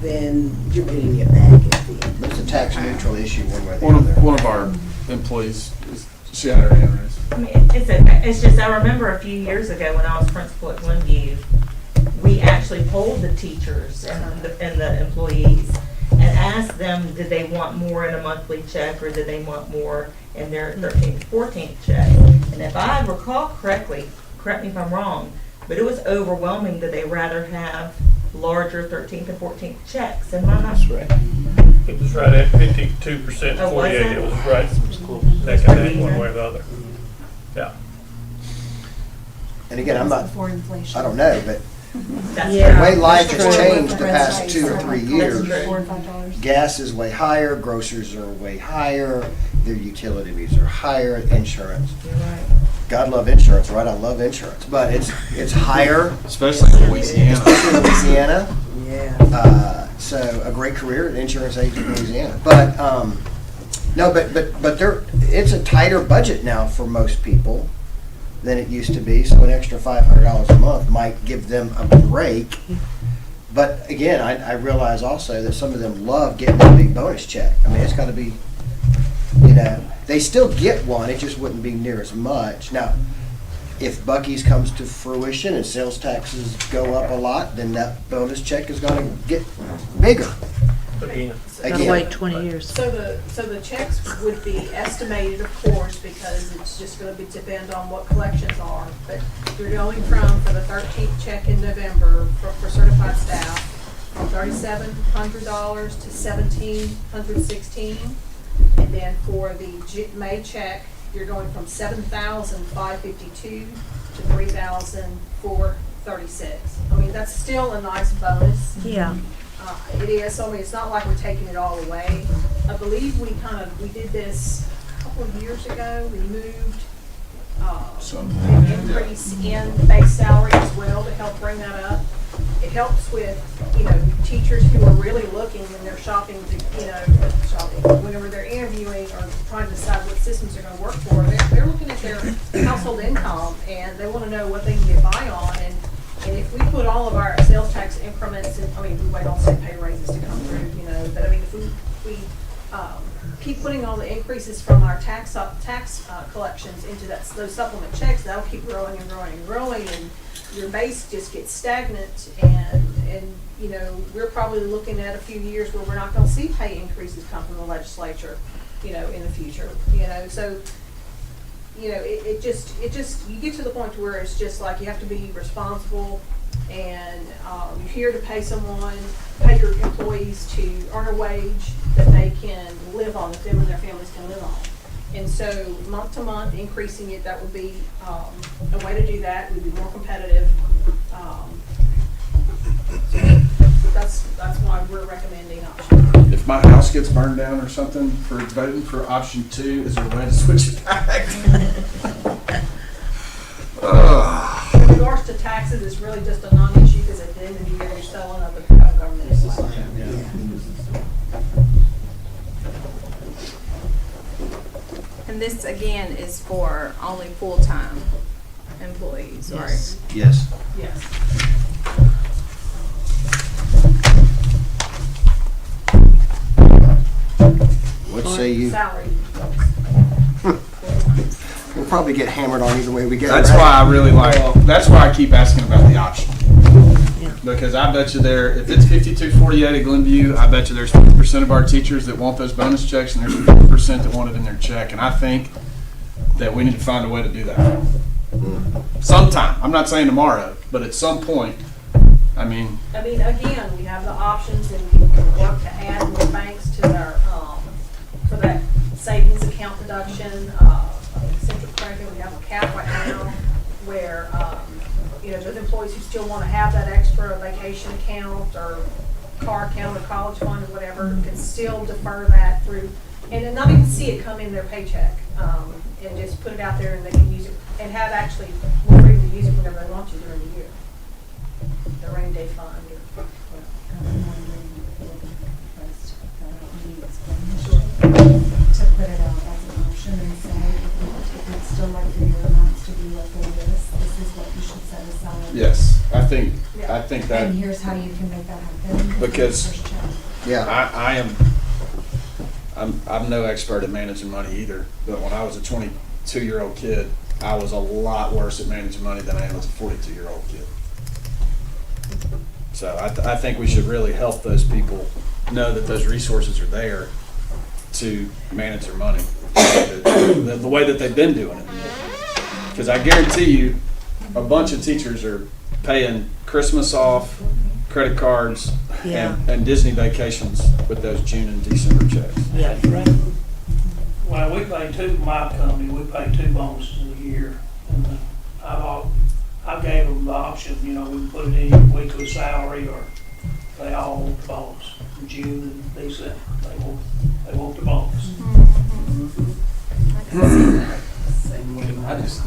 then you're getting it back at the end. It's a tax neutral issue one way or the One other. of our employees, she had her hand raised. I mean, it's just, I remember a few years ago when I was principal at Glenview, we actually polled the teachers and the employees and asked them, did they want more in a monthly check or did they want more in their 13th, 14th check? And if I recall correctly, correct me if I'm wrong, but it was overwhelming that they rather have larger 13th and 14th checks. Am I not? That's right. It was right at 52%, Oh, was 48. it? It was right neck and neck one way or the other. Yeah. And again, I'm not, Before inflation. I don't know, but That's the Yeah. way life That's has true. changed the past 2 or 3 years, $4 and $5. gas is way higher, groceries are way higher, their utilities are higher, insurance. You're right. God love insurance, right? I love insurance, but it's higher, Especially in Louisiana. especially in Louisiana. Yeah. So a great career, an insurance agent in Louisiana. But no, but it's a tighter budget now for most people than it used to be. So an extra $500 a month might give them a break. But again, I realize also that some of them love getting a big bonus check. I mean, it's got to be, they still get one. It just wouldn't be near as much. Now, if Buc-ee's comes to fruition and sales taxes go up a lot, then that bonus check is going to get bigger. again. Again. wait 20 years. So the checks would be estimated, of course, because it's just gonna depend on what collections are. But you're going from, for the 13th check in November for certified staff, from $3,700 to $1,716. And then for the May check, you're going from $7,552 to $3,436. I mean, that's still a nice bonus. Yeah. It is, so I mean, it's not like we're taking it all away. I believe we did this a couple of years ago. We moved, an increase in base salary as well to help bring that up. It helps with, teachers who are really looking when they're shopping, whenever they're interviewing or trying to decide what systems they're gonna work for. They're looking at their household income and they wanna know what they can get by on. And if we put all of our sales tax increments in, we wait on state pay raises to come through, but if we keep putting all the increases from our tax collections into those supplement checks, that'll keep growing and growing and growing, and your base just gets stagnant, and we're probably looking at a few years where we're not gonna see pay increases come from the legislature, in the future, so it just, you get to the point where it's just like you have to be responsible, and you're here to pay your employees to earn a wage that they can live on, that them and their families can live on. And so month to month, increasing it, that would be a way to do that. We'd be more competitive. That's why we're recommending option. If my house gets burned down or something for voting for option 2, is there a way to switch it back? In regards to taxes, it's really just a non-issue because at the end of the year, you're selling up a government. And this, again, is for only full-time employees, right? Yes. Yes. What say you? Salary. We'll probably get hammered on either way we go. That's right? why I really that's why I keep asking about the option. Because I bet you if it's 5248 at Glenview, I bet you there's 50% of our teachers that want those bonus checks, and there's 50% that want it in their check. And I think that we need to find a way to do that. Sometime. I'm not saying tomorrow, but at some point, again, we have the options, and we can work to add more banks to their, for that savings account deduction. Central Credit, we have a cap right now where, those employees who still want to have that extra vacation account or car account or college fund or whatever can still defer that through, and then not even see it come in their paycheck, and just put it out there and they can use it and have actually more freedom to use it whenever they want to during the year. The rainy day fund or To put it out as an option and say, if you'd still like for your amounts to be like this is what you should set aside. yes, I think that. And here's how you can make that happen. Because Yeah. I'm no expert at managing money either, but when I was a 22-year-old kid, I was a lot worse at managing money than I am as a 42-year-old kid. So I think we should really help those people know that those resources are there to manage their money the way that they've been doing it. Because I guarantee you, a bunch of teachers are paying Christmas off, credit cards, and Disney vacations with those June and December checks. Yeah, right. Well, we pay my company, we pay 2 bonuses a year. And I gave them the option, we can put it in your weekly salary, or they all want the bonus. In June and December, they want the bonus.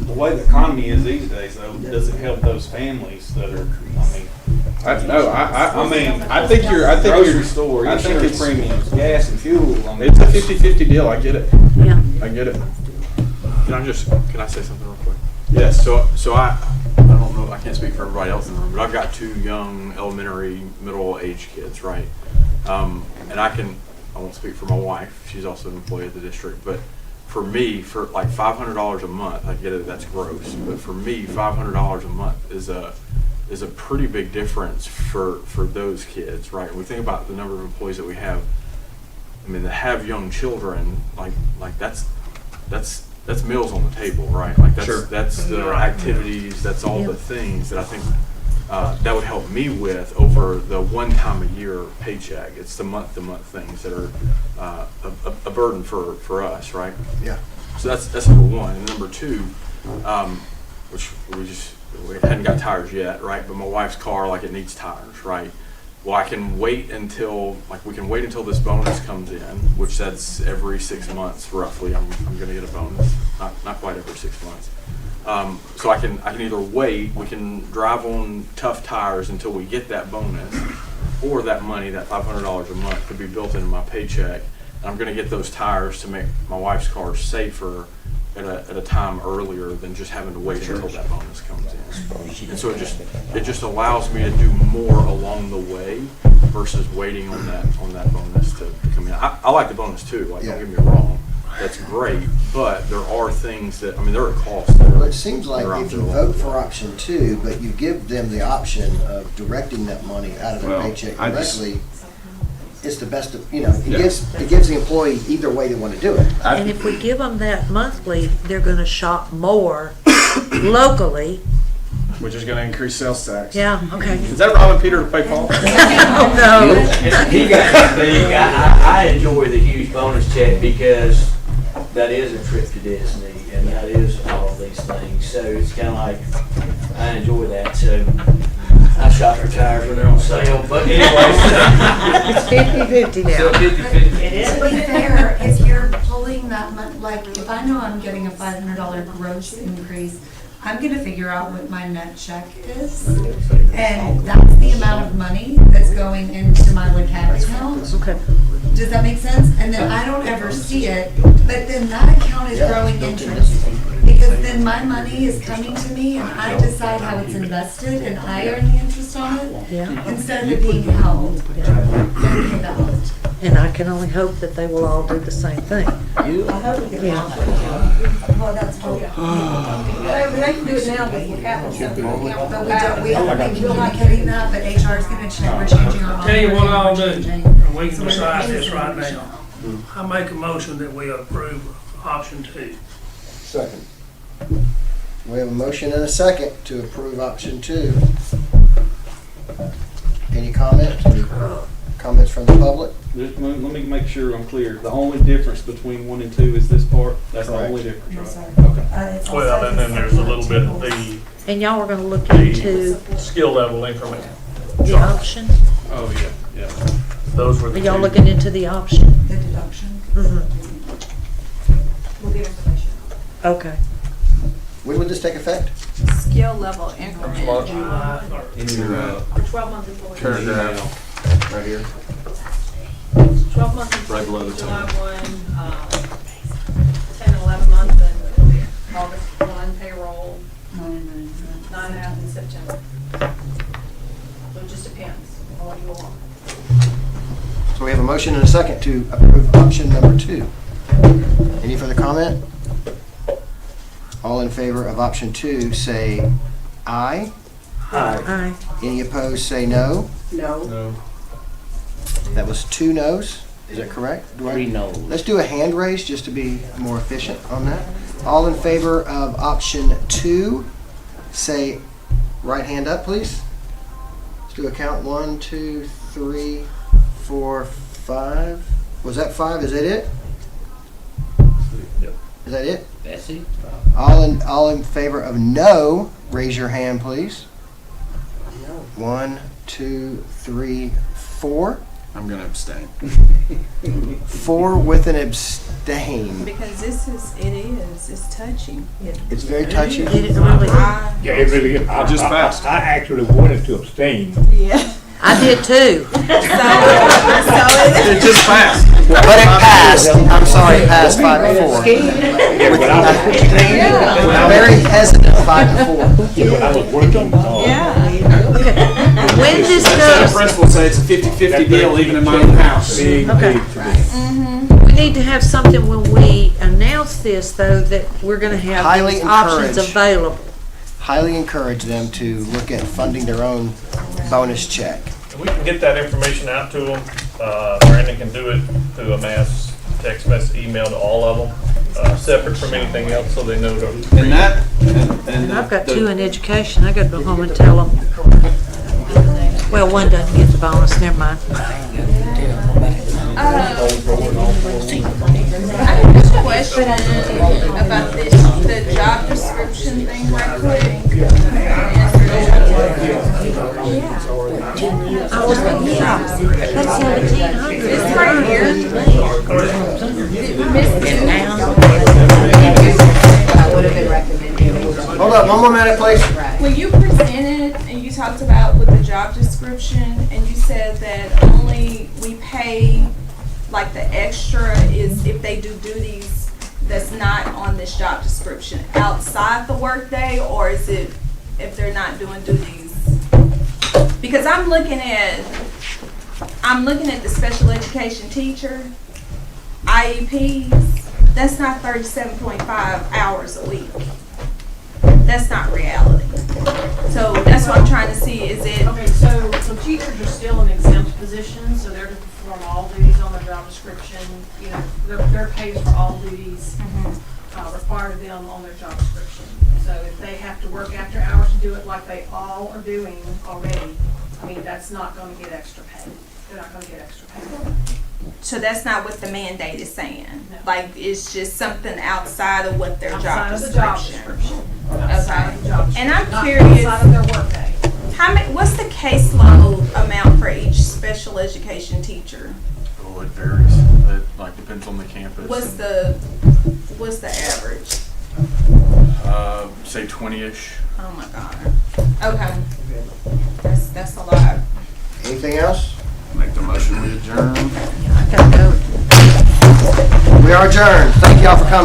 The way the economy is these days, though, does it help those families that are, I think grocery store, insurance premiums, gas and fuel. It's a 50-50 deal. I get it. Yeah. I get it. Can I say something real quick? Yes. So I don't know, I can't speak for everybody else in the room, but I've got 2 young elementary, middle-aged kids, right? And I won't speak for my wife. She's also an employee of the district, but for me, for like $500 a month, I get it, that's gross, but for me, $500 a month is is a pretty big difference for those kids, right? We think about the number of employees that we have. I mean, that have young children, like that's meals on the table, right? Like that's the activities, that's all the things that I think that would help me with over the one time a year paycheck. It's the month-to-month things that are a burden for us, right? Yeah. So that's number one. And number two, which we hadn't got tires yet, right? But my wife's car, like, it needs tires, right? Well, I can wait until, like, we can wait until this bonus comes in, which that's every 6 months roughly. I'm gonna get a bonus, not quite every 6 months. So I can either wait, we can drive on tough tires until we get that bonus, or that money, that $500 a month, could be built into my paycheck. And I'm gonna get those tires to make my wife's car safer at a time earlier than just having to wait until that bonus comes in. And so it just allows me to do more along the way versus waiting on that bonus to come in. I like the bonus too, like, don't get me wrong, that's great, but there are things that, I mean, there are costs that are. Well, it seems like if you vote for option 2, but you give them the option of directing that money out of their paycheck directly, it's the best of, it gives the employee either way they want to do it. And if we give them that monthly, they're gonna shop more locally. Which is gonna increase sales tax. Yeah, okay. Is that robbing Peter to pay Paul? No. I enjoy the huge bonus check because that is a trip to Disney and that is all of these things. So it's kind of like, I enjoy that. So I shop for tires when they're on sale. But anyway. It's 50-50 now. Still 50-50. It is. To be fair, if you're pulling that money, like, if I know I'm getting a $500 gross increase, I'm gonna figure out what my net check is. And that's the amount of money that's going into my LeCat account. Okay. Does that make sense? And then I don't ever see it, but then that account is growing interest. Because then my money is coming to me and I decide how it's invested and I earn the interest on it. Yeah. Instead of it being held and paid out. And I can only hope that they will all do the same thing. Yeah. Well, that's what. They can do it now, but you have to. But we're not getting that, but HR is gonna check, we're changing our. Tell you what I'll do, Changing. and we can decide this right now. I make a motion that we approve option 2. Second. We have a motion and a second to approve option 2. Any comments? Any comments from the public? Let me make sure I'm clear. The only difference between 1 and 2 is this part? That's the only difference, No, right? sorry. Okay. It's Well, also and then there's a little bit of And y'all are gonna look into the skill level increment. the option? Oh, yeah. Those were Are the y'all two. looking into the option? The deduction. We'll get information. Okay. When would this take effect? Skill level increment. July 1st. In your, For 12-month employees. paragraph, right here. 12 months Right below the July total. 1, 10 and 11 months, and it'll be August 1 payroll, 9.5 in September. So it just depends on what you want. So we have a motion and a second to approve option number 2. Any further comment? All in favor of option 2, say aye. Aye. Any opposed, say no. No. No. That was 2 no's. Is that correct? Do I- 3 no's. Let's do a hand raise just to be more efficient on that. All in favor of option 2, say right hand up, please. Let's do a count. 1, 2, 3, 4, 5. Was that 5? Is that it? Yep. Is that it? That's it. All in favor of no, raise your hand, please. 1, 2, 3, 4. I'm gonna abstain. 4 with an abstain. Because it's touchy. It's very touchy. It really, Yeah, it really is. I just passed. I actually wanted to abstain. Yeah. I did too. It just passed. But it passed. I'm sorry, it passed 5-4. Yeah, when I was, Very hesitant, 5-4. yeah, when I was working, When this The goes, principal say it's a 50-50 deal, even in my own house. big, Okay. big to me. we need to have something when we announce this, though, that we're gonna have Highly these options encouraged. available. highly encourage them to look at funding their own bonus check. We can get that information out to them. Brandon can do it through a mass text message, email to all of them, separate from anything else, so they know to. And that, And I've got two in education, I gotta go home and tell them. Well, one doesn't get the bonus, never mind. I have a question about the job description thing right quick. I was thinking, yeah, that's 1,700. It's right here. I would have been recommending. Hold up, one more minute, please. When you presented and you talked about with the job description, and you said that only we pay, like the extra is if they do duties that's not on this job description outside the workday, or is it if they're not doing duties? Because I'm looking at the special education teacher, IEPs, that's not 37.5 hours a week. That's not reality. So that's what I'm trying to see, is it? Okay, so teachers are still in exempt positions, so they're to perform all duties on the job description. You know, they're paid for all duties required of them on their job description. So if they have to work after hours to do it like they all are doing already, I mean, that's not gonna get extra pay. They're not gonna get extra pay. So that's not what the mandate is saying? No. Like, it's just something outside of what their job Outside of the job description? description. Outside of the job And description, I'm not curious, outside of their workday. what's the caseload amount for each special education teacher? Oh, it varies. It like depends on the campus. What's the average? Say 20-ish. Oh my God. Okay. That's a lot. Anything else? Make the motion, we adjourn. I gotta go. We are adjourned. Thank y'all for coming.